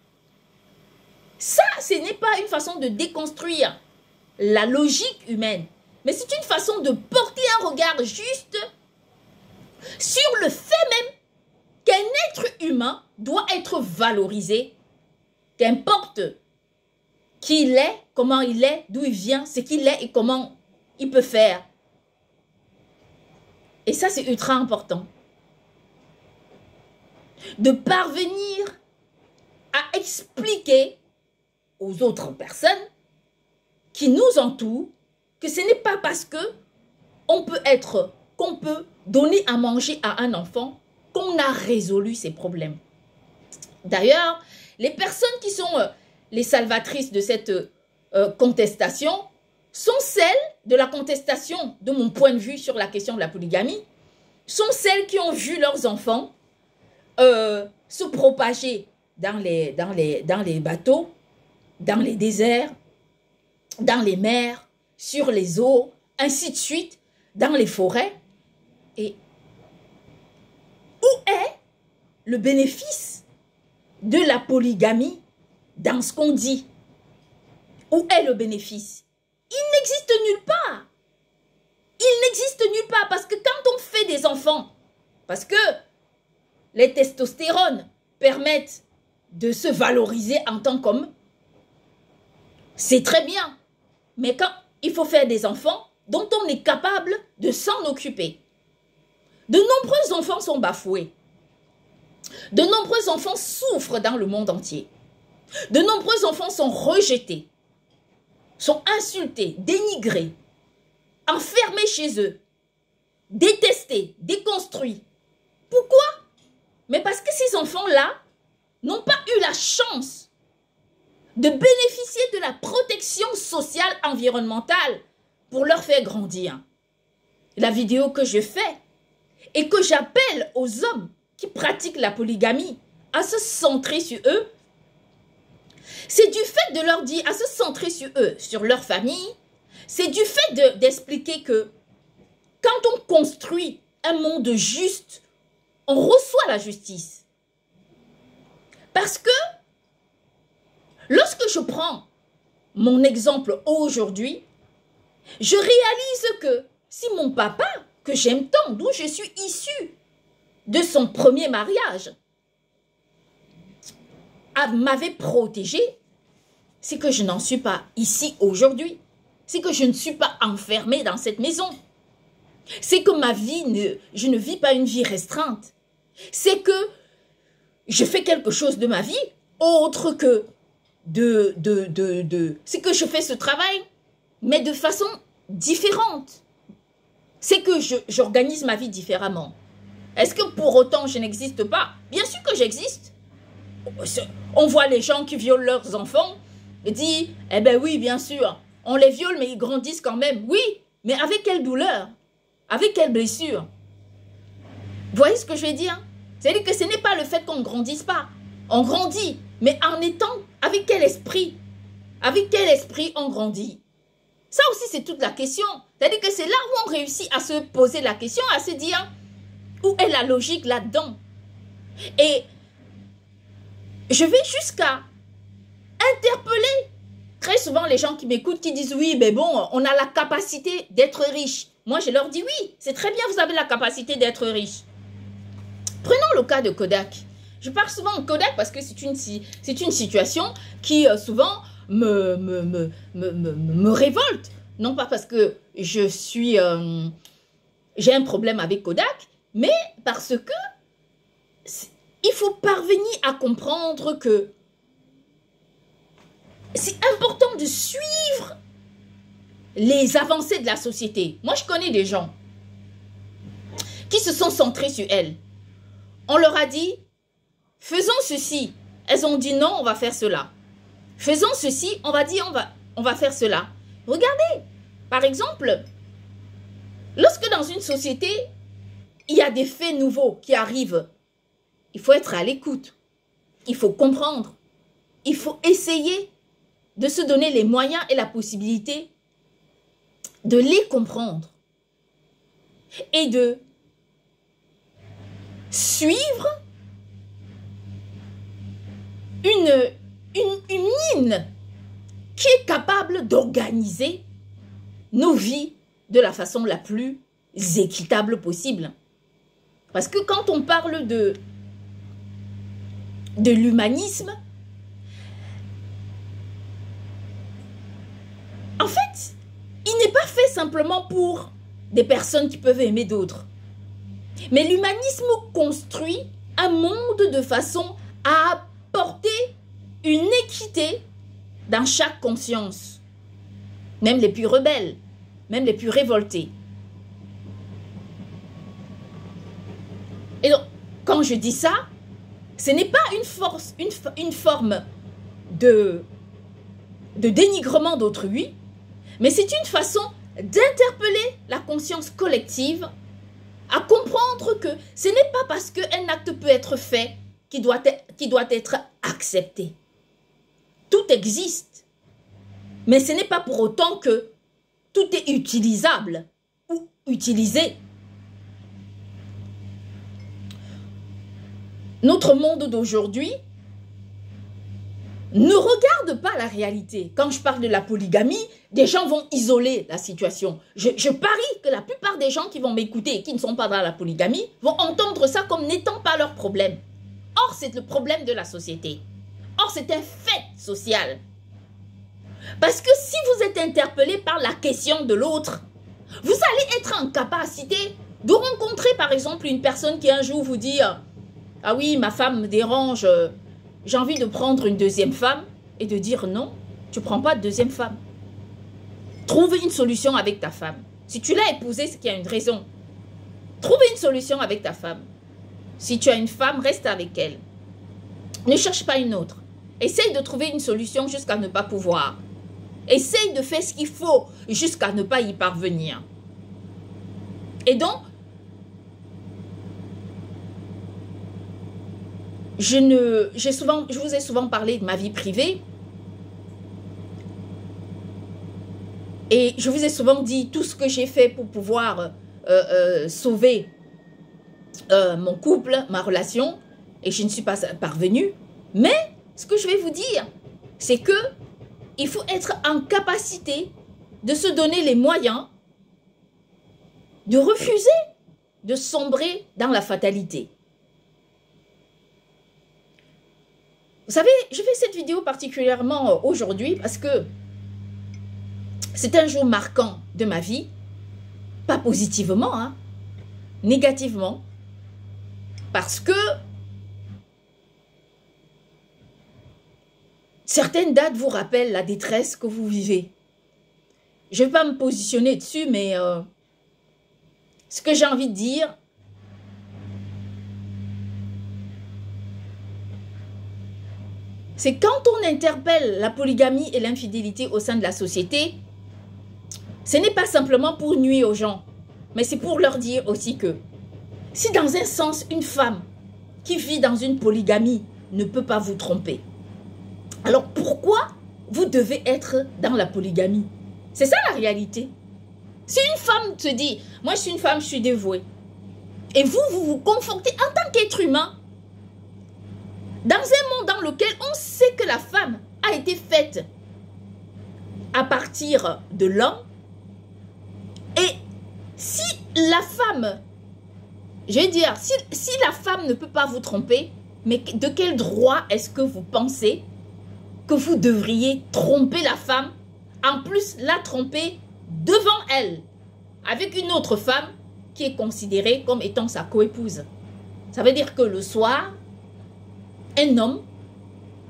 Ça, ce n'est pas une façon de déconstruire la logique humaine, mais c'est une façon de porter un regard juste sur le fait même qu'un être humain doit être valorisé, qu'importe qui il est, comment il est, d'où il vient, ce qu'il est et comment il peut faire. Et ça, c'est ultra important. De parvenir à expliquer aux autres personnes qui nous entourent que ce n'est pas parce que qu'on peut donner à manger à un enfant qu'on a résolu ses problèmes. D'ailleurs, les personnes qui sont les salvatrices de cette contestation sont celles de la contestation, de mon point de vue sur la question de la polygamie, sont celles qui ont vu leurs enfants se propager dans les bateaux, dans les déserts, dans les mers, sur les eaux, ainsi de suite, dans les forêts. Et où est le bénéfice de la polygamie dans ce qu'on dit? Où est le bénéfice? Il n'existe nulle part. Il n'existe nulle part parce que quand on fait des enfants, parce que les testostérones permettent de se valoriser en tant qu'homme, c'est très bien. Mais quand il faut faire des enfants dont on est capable de s'en occuper, de nombreux enfants sont bafoués. De nombreux enfants souffrent dans le monde entier. De nombreux enfants sont rejetés, sont insultés, dénigrés, enfermés chez eux, détestés, déconstruits. Pourquoi? Mais parce que ces enfants-là n'ont pas eu la chance de bénéficier de la protection sociale environnementale pour leur faire grandir. La vidéo que je fais et que j'appelle aux hommes qui pratiquent la polygamie à se centrer sur eux, c'est du fait de leur dire à se centrer sur eux, sur leur famille, c'est du fait d'expliquer que quand on construit un monde juste, on reçoit la justice. Parce que lorsque je prends mon exemple aujourd'hui, je réalise que si mon papa, que j'aime tant, d'où je suis issue de son premier mariage, m'avait protégée, c'est que je n'en suis pas ici aujourd'hui. C'est que je ne suis pas enfermée dans cette maison. C'est que ma vie, je ne vis pas une vie restreinte. C'est que je fais quelque chose de ma vie autre que c'est que je fais ce travail, mais de façon différente. C'est que j'organise ma vie différemment. Est-ce que pour autant je n'existe pas? Bien sûr que j'existe. On voit les gens qui violent leurs enfants et disent, eh ben oui, bien sûr, on les viole, mais ils grandissent quand même. Oui, mais avec quelle douleur? Avec quelle blessure? Vous voyez ce que je vais dire? C'est-à-dire que ce n'est pas le fait qu'on ne grandisse pas. On grandit, mais en étant, avec quel esprit? Avec quel esprit on grandit? Ça aussi, c'est toute la question. C'est-à-dire que c'est là où on réussit à se poser la question, à se dire, où est la logique là-dedans? Et je vais jusqu'à interpeller très souvent les gens qui m'écoutent, qui disent, oui, mais bon, on a la capacité d'être riche. Moi, je leur dis, oui, c'est très bien, vous avez la capacité d'être riche. Prenons le cas de Kodak. Je parle souvent de Kodak parce que c'est une situation qui souvent me révolte. Non pas parce que j'ai un problème avec Kodak, mais parce que il faut parvenir à comprendre que c'est important de suivre les avancées de la société. Moi, je connais des gens qui se sont centrés sur elles. On leur a dit, faisons ceci. Elles ont dit non, on va faire cela. Faisons ceci, on va dire on va faire cela. Regardez, par exemple, lorsque dans une société, il y a des faits nouveaux qui arrivent, il faut être à l'écoute. Il faut comprendre. Il faut essayer de se donner les moyens et la possibilité de les comprendre et de suivre une ligne qui est capable d'organiser nos vies de la façon la plus équitable possible. Parce que quand on parle de l'humanisme, en fait, il n'est pas fait simplement pour des personnes qui peuvent aimer d'autres. Mais l'humanisme construit un monde de façon à apporter une équité dans chaque conscience, même les plus rebelles, même les plus révoltés. Et donc, quand je dis ça, ce n'est pas une forme de dénigrement d'autrui, mais c'est une façon d'interpeller la conscience collective à comprendre que ce n'est pas parce qu'un acte peut être fait qui doit être accepté. Tout existe, mais ce n'est pas pour autant que tout est utilisable ou utilisé. Notre monde d'aujourd'hui ne regarde pas la réalité. Quand je parle de la polygamie, des gens vont isoler la situation. Je parie que la plupart des gens qui vont m'écouter et qui ne sont pas dans la polygamie vont entendre ça comme n'étant pas leur problème. Or, c'est le problème de la société. Or, c'est un fait social. Parce que si vous êtes interpellé par la question de l'autre, vous allez être en capacité de rencontrer par exemple une personne qui un jour vous dit « Ah oui, ma femme me dérange, j'ai envie de prendre une deuxième femme » et de dire « Non, tu ne prends pas de deuxième femme. Trouve une solution avec ta femme. Si tu l'as épousée, c'est qu'il y a une raison. Trouve une solution avec ta femme. Si tu as une femme, reste avec elle. Ne cherche pas une autre. Essaye de trouver une solution jusqu'à ne pas pouvoir. Essaye de faire ce qu'il faut jusqu'à ne pas y parvenir. » Et donc, je vous ai souvent parlé de ma vie privée. Et je vous ai souvent dit tout ce que j'ai fait pour pouvoir sauver mon couple, ma relation. Et je ne suis pas parvenue. Mais ce que je vais vous dire, c'est que il faut être en capacité de se donner les moyens de refuser de sombrer dans la fatalité. Vous savez, je fais cette vidéo particulièrement aujourd'hui parce que c'est un jour marquant de ma vie, pas positivement, hein, négativement, parce que certaines dates vous rappellent la détresse que vous vivez. Je ne vais pas me positionner dessus, mais ce que j'ai envie de dire, c'est quand on interpelle la polygamie et l'infidélité au sein de la société, ce n'est pas simplement pour nuire aux gens, mais c'est pour leur dire aussi que si dans un sens, une femme qui vit dans une polygamie ne peut pas vous tromper, alors pourquoi vous devez être dans la polygamie? C'est ça la réalité. Si une femme se dit, moi je suis une femme, je suis dévouée, et vous vous confortez en tant qu'être humain dans un monde dans lequel on sait que la femme a été faite à partir de l'homme, et si la femme, je vais dire, si la femme ne peut pas vous tromper, mais de quel droit est-ce que vous pensez que vous devriez tromper la femme, en plus la tromper devant elle, avec une autre femme qui est considérée comme étant sa coépouse? Ça veut dire que le soir, un homme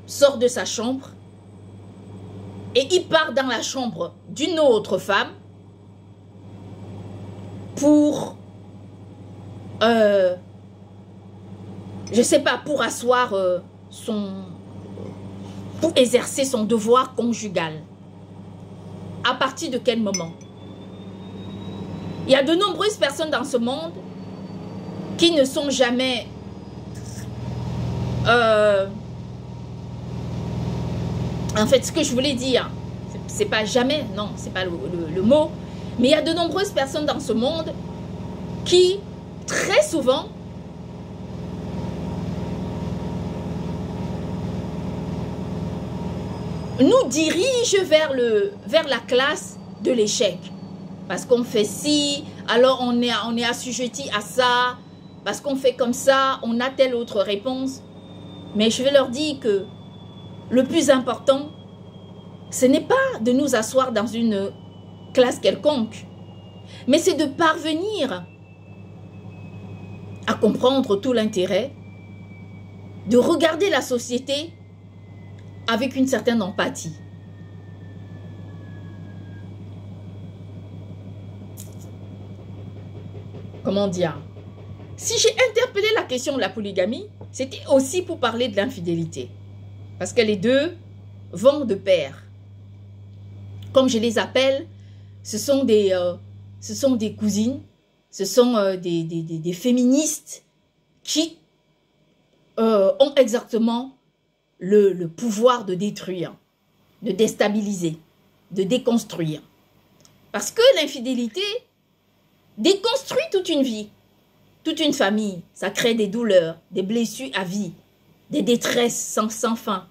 sort de sa chambre et il part dans la chambre d'une autre femme pour, je sais pas, pour asseoir pour exercer son devoir conjugal. À partir de quel moment? Il y a de nombreuses personnes dans ce monde qui ne sont jamais En fait, ce que je voulais dire, c'est pas jamais, non, c'est pas le mot, mais il y a de nombreuses personnes dans ce monde qui, très souvent, nous dirigent vers la classe de l'échec. Parce qu'on fait ci, alors on est assujetti à ça, parce qu'on fait comme ça, on a telle autre réponse. Mais je vais leur dire que le plus important, ce n'est pas de nous asseoir dans une classe quelconque, mais c'est de parvenir à comprendre tout l'intérêt, de regarder la société avec une certaine empathie. Comment dire? Si j'ai interpellé la question de la polygamie, c'était aussi pour parler de l'infidélité. Parce que les deux vont de pair. Comme je les appelle, ce sont des cousines, ce sont des féministes qui ont exactement le pouvoir de détruire, de déstabiliser, de déconstruire. Parce que l'infidélité déconstruit toute une vie, toute une famille. Ça crée des douleurs, des blessures à vie, des détresses sans fin.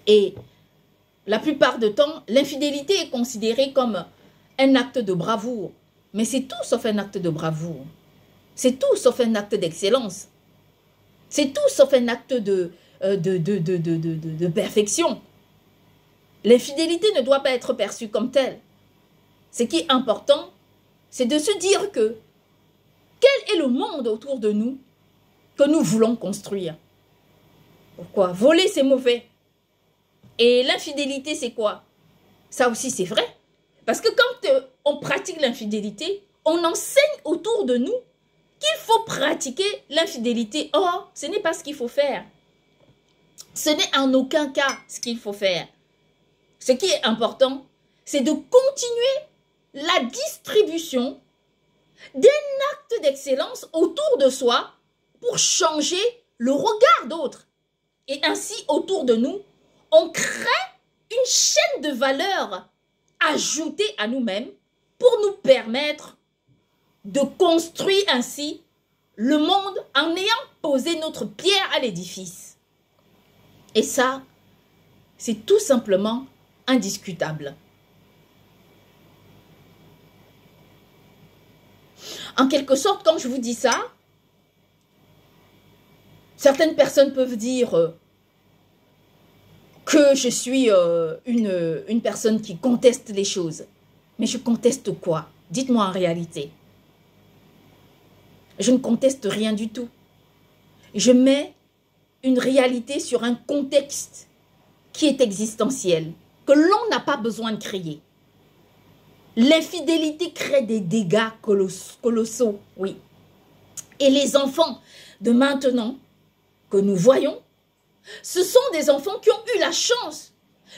Et la plupart du temps, l'infidélité est considérée comme un acte de bravoure. Mais c'est tout sauf un acte de bravoure. C'est tout sauf un acte d'excellence. C'est tout sauf un acte de perfection. L'infidélité ne doit pas être perçue comme telle. Ce qui est important, c'est de se dire que quel est le monde autour de nous que nous voulons construire? Pourquoi? Voler, c'est mauvais. Et l'infidélité, c'est quoi? Ça aussi, c'est vrai. Parce que quand on pratique l'infidélité, on enseigne autour de nous qu'il faut pratiquer l'infidélité. Or, ce n'est pas ce qu'il faut faire. Ce n'est en aucun cas ce qu'il faut faire. Ce qui est important, c'est de continuer la distribution d'un acte d'excellence autour de soi pour changer le regard d'autres. Et ainsi, autour de nous, on crée une chaîne de valeur ajoutée à nous-mêmes pour nous permettre de construire ainsi le monde en ayant posé notre pierre à l'édifice. Et ça, c'est tout simplement indiscutable. En quelque sorte, quand je vous dis ça, certaines personnes peuvent dire que je suis une personne qui conteste les choses. Mais je conteste quoi? Dites-moi en réalité. Je ne conteste rien du tout. Je mets une réalité sur un contexte qui est existentiel, que l'on n'a pas besoin de créer. L'infidélité crée des dégâts colossaux, oui. Et les enfants de maintenant que nous voyons, ce sont des enfants qui ont eu la chance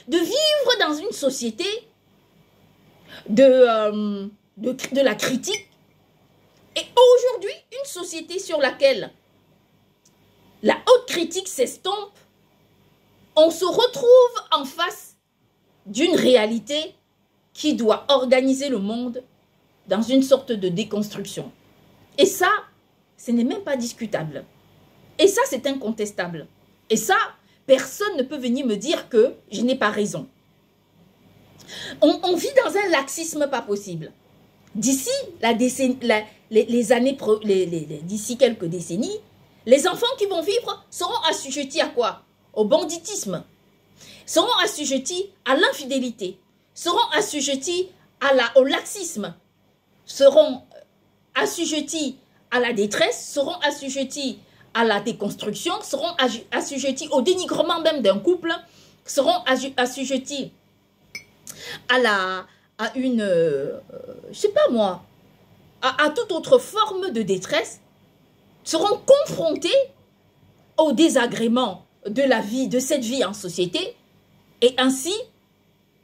de vivre dans une société de la critique. Et aujourd'hui, une société sur laquelle la haute critique s'estompe, on se retrouve en face d'une réalité qui doit organiser le monde dans une sorte de déconstruction. Et ça, ce n'est même pas discutable. Et ça, c'est incontestable. Et ça, personne ne peut venir me dire que je n'ai pas raison. On vit dans un laxisme pas possible. D'ici d'ici quelques décennies, les enfants qui vont vivre seront assujettis à quoi? Au banditisme, seront assujettis à l'infidélité, seront assujettis au laxisme, seront assujettis à la détresse, seront assujettis à la déconstruction, seront assujettis au dénigrement même d'un couple, seront assujettis à je sais pas moi, à toute autre forme de détresse, seront confrontés au désagrément de la vie, de cette vie en société, et ainsi,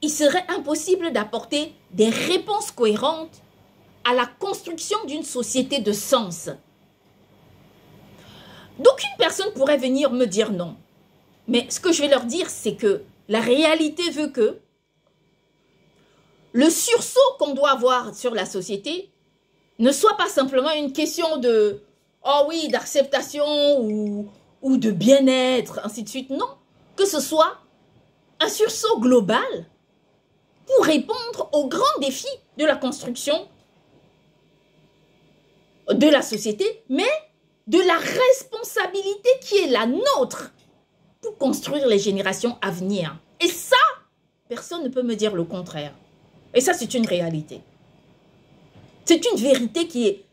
il serait impossible d'apporter des réponses cohérentes à la construction d'une société de sens. Donc, une personne pourrait venir me dire non. Mais ce que je vais leur dire, c'est que La réalité veut que le sursaut qu'on doit avoir sur la société ne soit pas simplement une question de « oh oui, d'acceptation ou de bien-être, ainsi de suite ». Non, que ce soit un sursaut global pour répondre aux grands défis de la construction de la société, mais de la responsabilité qui est la nôtre pour construire les générations à venir. Et ça, personne ne peut me dire le contraire. Et ça, c'est une réalité. C'est une vérité qui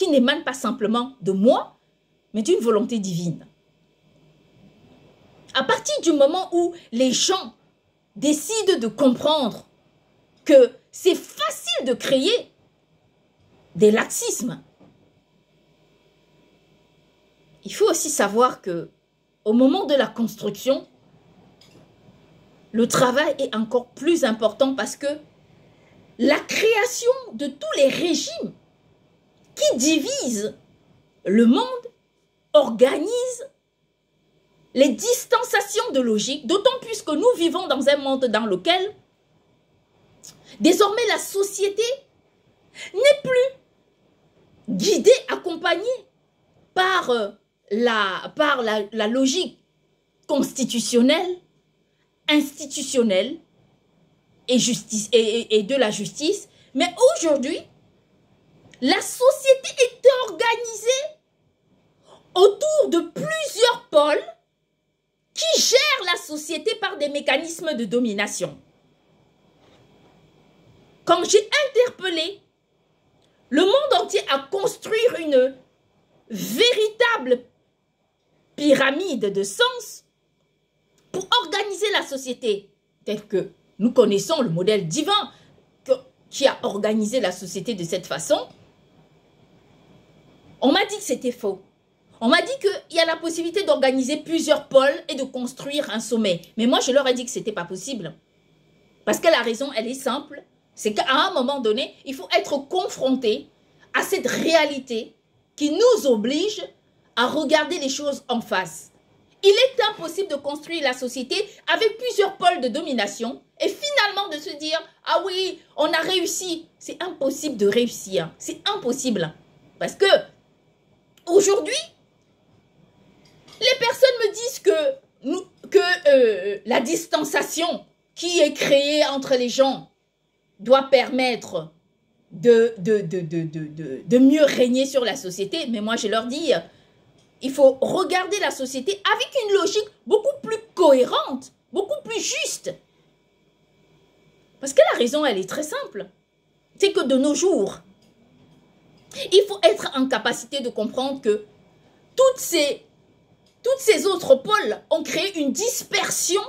n'émane pas simplement de moi, mais d'une volonté divine. À partir du moment où les gens décident de comprendre que c'est facile de créer des laxismes, il faut aussi savoir que au moment de la construction, le travail est encore plus important parce que la création de tous les régimes qui divisent le monde organise les distanciations de logique, d'autant plus que nous vivons dans un monde dans lequel désormais la société n'est plus guidée, accompagnée par la logique constitutionnelle, institutionnelle et de la justice. Mais aujourd'hui, la société est organisée autour de plusieurs pôles qui gèrent la société par des mécanismes de domination. Quand j'ai interpellé le monde entier à construire une véritable pyramide de sens pour organiser la société telle que nous connaissons le modèle divin qui a organisé la société de cette façon, on m'a dit que c'était faux. On m'a dit qu'il y a la possibilité d'organiser plusieurs pôles et de construire un sommet. Mais moi, je leur ai dit que ce n'était pas possible. Parce que la raison, elle est simple. C'est qu'à un moment donné, il faut être confronté à cette réalité qui nous oblige à regarder les choses en face. Il est impossible de construire la société avec plusieurs pôles de domination et finalement de se dire « Ah oui, on a réussi ». C'est impossible de réussir. C'est impossible. Parce que aujourd'hui, les personnes me disent que la distanciation qui est créée entre les gens doit permettre de mieux régner sur la société. Mais moi, je leur dis, il faut regarder la société avec une logique beaucoup plus cohérente, beaucoup plus juste. Parce que la raison, elle est très simple. C'est que de nos jours, il faut être en capacité de comprendre que toutes ces autres pôles ont créé une dispersion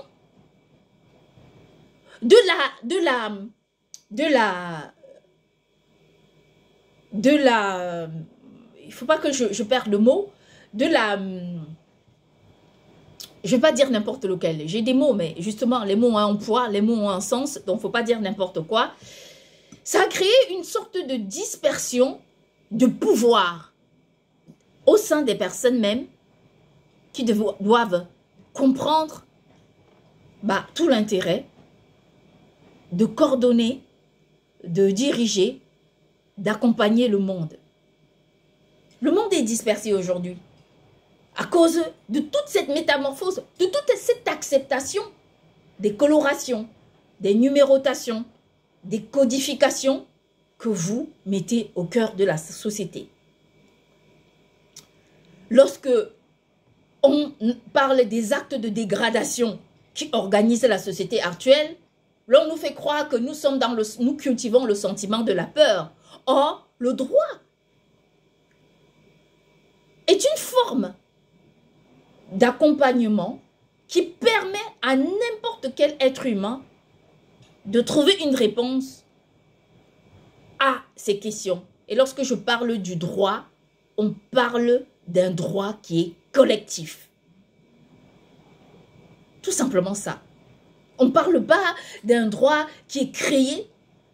il ne faut pas que je perde le mot, je ne vais pas dire n'importe lequel, j'ai des mots, mais justement, les mots ont un poids, les mots ont un sens, donc il ne faut pas dire n'importe quoi. Ça a créé une sorte de dispersion de pouvoir au sein des personnes même qui doivent comprendre tout l'intérêt de coordonner, de diriger, d'accompagner le monde. Le monde est dispersé aujourd'hui à cause de toute cette métamorphose, de toute cette acceptation des colorations, des numérotations, des codifications que vous mettez au cœur de la société. Lorsque on parle des actes de dégradation qui organisent la société actuelle, l'on nous fait croire que nous cultivons le sentiment de la peur. Or, le droit est une forme d'accompagnement qui permet à n'importe quel être humain de trouver une réponse à ces questions. Et lorsque je parle du droit, on parle d'un droit qui est collectif. Tout simplement ça. On ne parle pas d'un droit qui est créé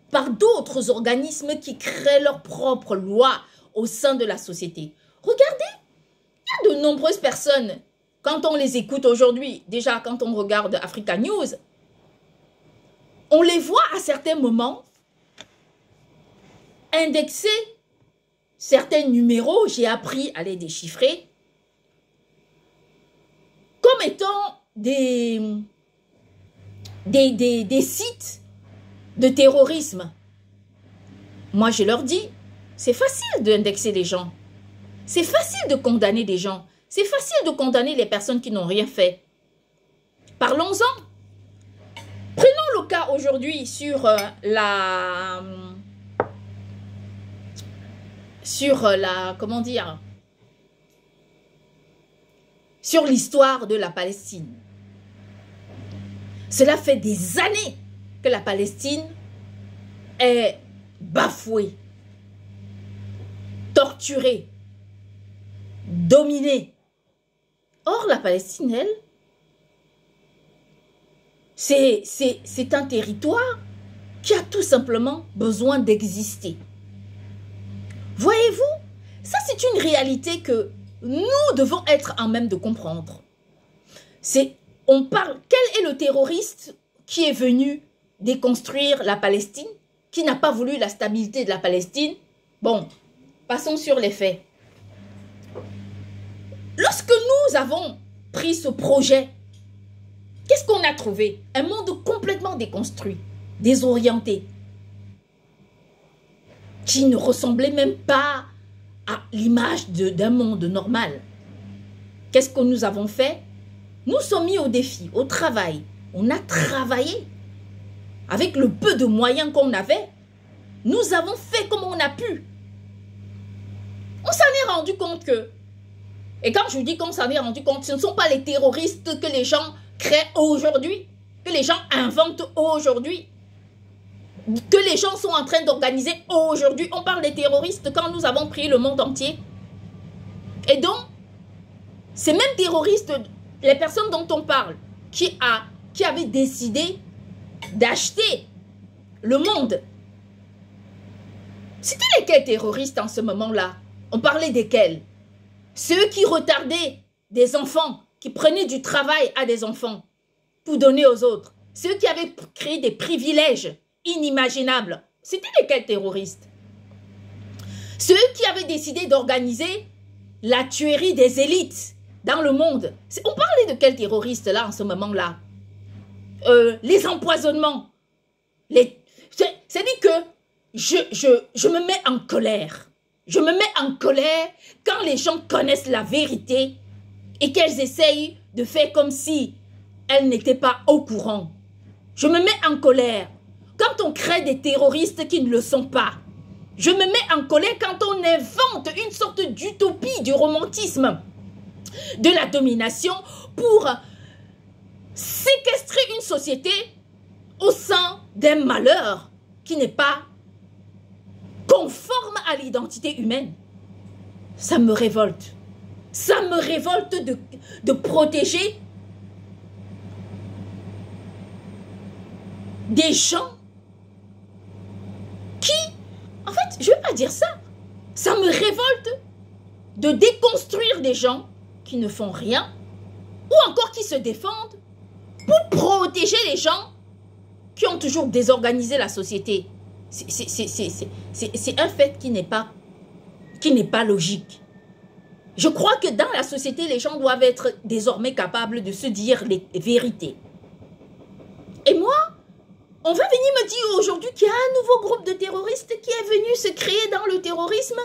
par d'autres organismes qui créent leurs propres lois au sein de la société. Regardez, il y a de nombreuses personnes, quand on les écoute aujourd'hui, déjà quand on regarde Africa News, on les voit à certains moments indexer certains numéros, j'ai appris à les déchiffrer, comme étant des sites de terrorisme. Moi, je leur dis, c'est facile d'indexer les gens. C'est facile de condamner des gens. C'est facile de condamner les personnes qui n'ont rien fait. Parlons-en. Prenons le cas aujourd'hui sur comment dire, sur l'histoire de la Palestine. Cela fait des années que la Palestine est bafouée, torturée, dominée. Or, la Palestine, elle, c'est un territoire qui a tout simplement besoin d'exister. Voyez-vous, ça c'est une réalité que nous devons être en même de comprendre. On parle, quel est le terroriste qui est venu déconstruire la Palestine, qui n'a pas voulu la stabilité de la Palestine? Bon, passons sur les faits. Lorsque nous avons pris ce projet, qu'est-ce qu'on a trouvé? Un monde complètement déconstruit, désorienté, qui ne ressemblait même pas à l'image d'un monde normal. Qu'est-ce que nous avons fait? Nous sommes mis au défi, au travail. On a travaillé. Avec le peu de moyens qu'on avait, nous avons fait comme on a pu. On s'en est rendu compte que, et quand je dis qu'on s'en est rendu compte, ce ne sont pas les terroristes que les gens créent aujourd'hui, que les gens inventent aujourd'hui, que les gens sont en train d'organiser aujourd'hui. On parle des terroristes quand nous avons pris le monde entier. Et donc, ces mêmes terroristes, les personnes dont on parle, qui avaient décidé d'acheter le monde, c'était lesquels terroristes en ce moment-là? On parlait desquels? Ceux qui retardaient des enfants, qui prenaient du travail à des enfants pour donner aux autres. Ceux qui avaient créé des privilèges inimaginables. C'était lesquels terroristes? Ceux qui avaient décidé d'organiser la tuerie des élites dans le monde. On parlait de quels terroristes là en ce moment-là? Les empoisonnements. C'est-à-dire que je me mets en colère. Je me mets en colère quand les gens connaissent la vérité et qu'elles essayent de faire comme si elles n'étaient pas au courant. Je me mets en colère quand on crée des terroristes qui ne le sont pas. Je me mets en colère quand on invente une sorte d'utopie, du romantisme, de la domination pour séquestrer une société au sein d'un malheur qui n'est pas conforme à l'identité humaine. Ça me révolte. Ça me révolte de protéger des gens qui, en fait, je ne vais pas dire ça. Ça me révolte de déconstruire des gens qui ne font rien ou encore qui se défendent pour protéger les gens qui ont toujours désorganisé la société. C'est un fait qui n'est pas logique. Je crois que dans la société, les gens doivent être désormais capables de se dire les vérités. Et moi, on va venir me dire aujourd'hui qu'il y a un nouveau groupe de terroristes qui est venu se créer dans le terrorisme.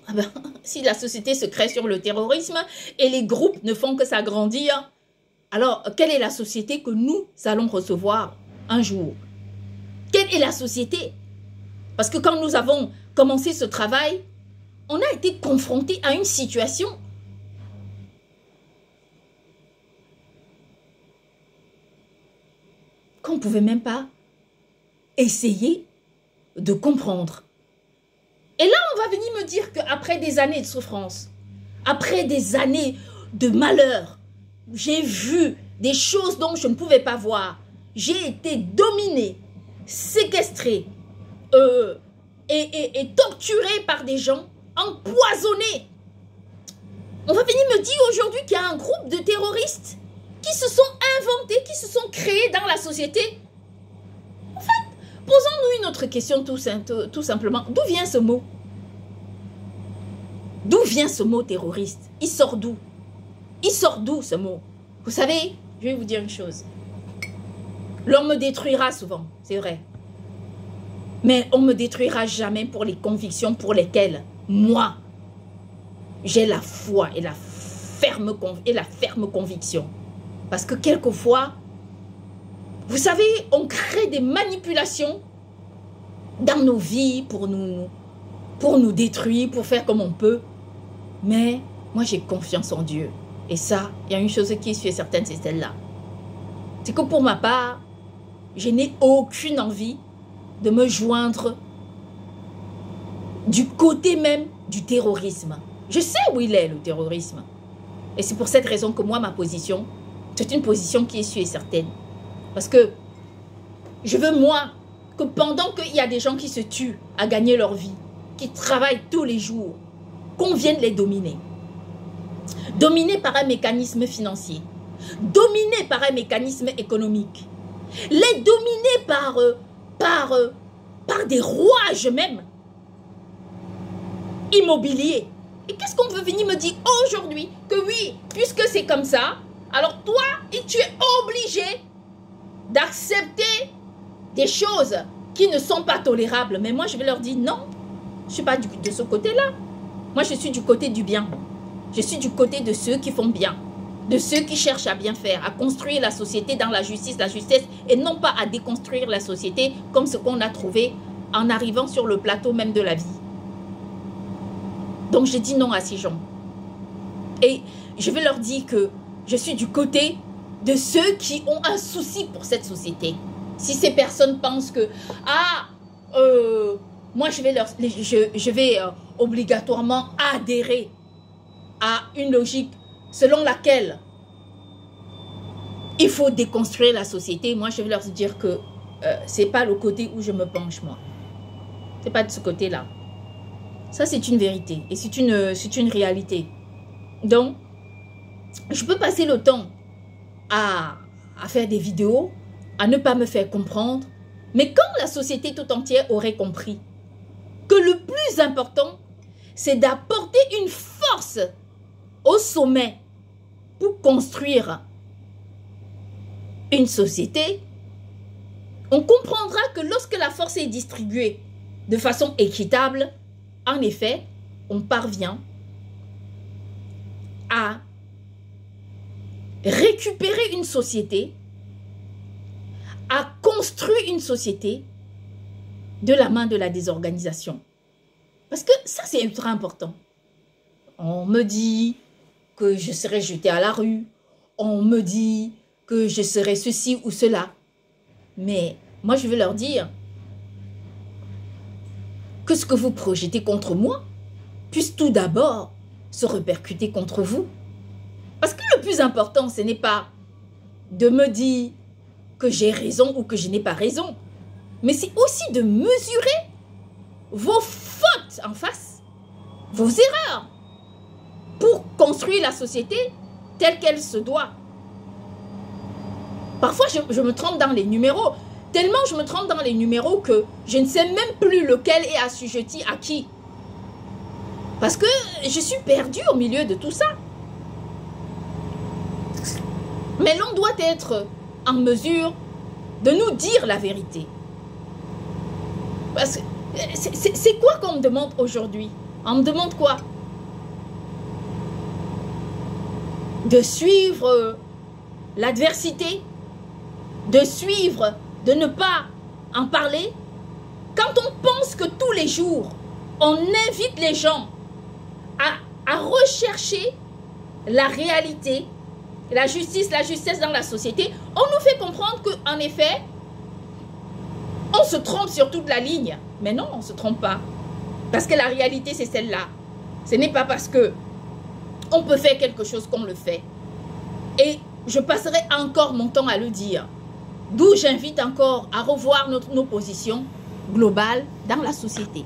Ah ben, si la société se crée sur le terrorisme et les groupes ne font que s'agrandir, alors quelle est la société que nous allons recevoir un jour? Quelle est la société? Parce que quand nous avons commencé ce travail, on a été confrontés à une situation qu'on ne pouvait même pas essayer de comprendre. Et là, on va venir me dire qu'après des années de souffrance, après des années de malheur, j'ai vu des choses dont je ne pouvais pas voir. J'ai été dominée, séquestrée et torturée par des gens, empoisonnée. On va venir me dire aujourd'hui qu'il y a un groupe de terroristes qui se sont inventés, qui se sont créés dans la société Posons-nous une autre question tout simplement. D'où vient ce mot? D'où vient ce mot terroriste? Il sort d'où? Il sort d'où ce mot? Vous savez, je vais vous dire une chose. L'on me détruira souvent, c'est vrai. Mais on ne me détruira jamais pour les convictions pour lesquelles moi, j'ai la foi et la ferme conviction. Parce que quelquefois, vous savez, on crée des manipulations dans nos vies pour nous détruire, pour faire comme on peut. Mais moi, j'ai confiance en Dieu. Et ça, il y a une chose qui est certaine, c'est celle-là. C'est que pour ma part, je n'ai aucune envie de me joindre du côté même du terrorisme. Je sais où il est, le terrorisme. Et c'est pour cette raison que moi, ma position, c'est une position qui est sûre et certaine. Parce que je veux, moi, que pendant qu'il y a des gens qui se tuent à gagner leur vie, qui travaillent tous les jours, qu'on vienne les dominer. Dominer par un mécanisme financier. Dominer par un mécanisme économique. Les dominer par des rouages même immobiliers. Et qu'est-ce qu'on veut venir me dire aujourd'hui? Que oui, puisque c'est comme ça, alors toi, tu es obligé d'accepter des choses qui ne sont pas tolérables. Mais moi, je vais leur dire non, je ne suis pas de ce côté-là. Moi, je suis du côté du bien. Je suis du côté de ceux qui font bien, de ceux qui cherchent à bien faire, à construire la société dans la justesse, et non pas à déconstruire la société comme ce qu'on a trouvé en arrivant sur le plateau même de la vie. Donc, je dis non à ces gens. Et je vais leur dire que je suis du côté de ceux qui ont un souci pour cette société. Si ces personnes pensent que, moi, je vais obligatoirement adhérer à une logique selon laquelle il faut déconstruire la société, moi, je vais leur dire que ce n'est pas le côté où je me penche, moi. Ce n'est pas de ce côté-là. Ça, c'est une vérité et c'est une réalité. Donc, je peux passer le temps à faire des vidéos, à ne pas me faire comprendre, mais quand la société tout entière aurait compris que le plus important, c'est d'apporter une force au sommet pour construire une société, on comprendra que lorsque la force est distribuée de façon équitable, en effet, on parvient à récupérer une société, à construire une société de la main de la désorganisation. Parce que ça, c'est ultra important. On me dit que je serai jeté à la rue, on me dit que je serai ceci ou cela. Mais moi, je vais leur dire que ce que vous projetez contre moi puisse tout d'abord se répercuter contre vous. Parce que le plus important, ce n'est pas de me dire que j'ai raison ou que je n'ai pas raison, mais c'est aussi de mesurer vos fautes en face, vos erreurs, pour construire la société telle qu'elle se doit. Parfois, je me trompe dans les numéros. Tellement je me trompe dans les numéros que je ne sais même plus lequel est assujetti à qui. Parce que je suis perdue au milieu de tout ça. Mais l'on doit être en mesure de nous dire la vérité. Parce que c'est quoi qu'on me demande aujourd'hui? On me demande quoi? De suivre l'adversité, de suivre, de ne pas en parler. Quand on pense que tous les jours, on invite les gens à rechercher la réalité, la justice dans la société, on nous fait comprendre qu'en effet, on se trompe sur toute la ligne. Mais non, on ne se trompe pas. Parce que la réalité, c'est celle-là. Ce n'est pas parce que on peut faire quelque chose qu'on le fait. Et je passerai encore mon temps à le dire. D'où j'invite encore à revoir nos positions globales dans la société.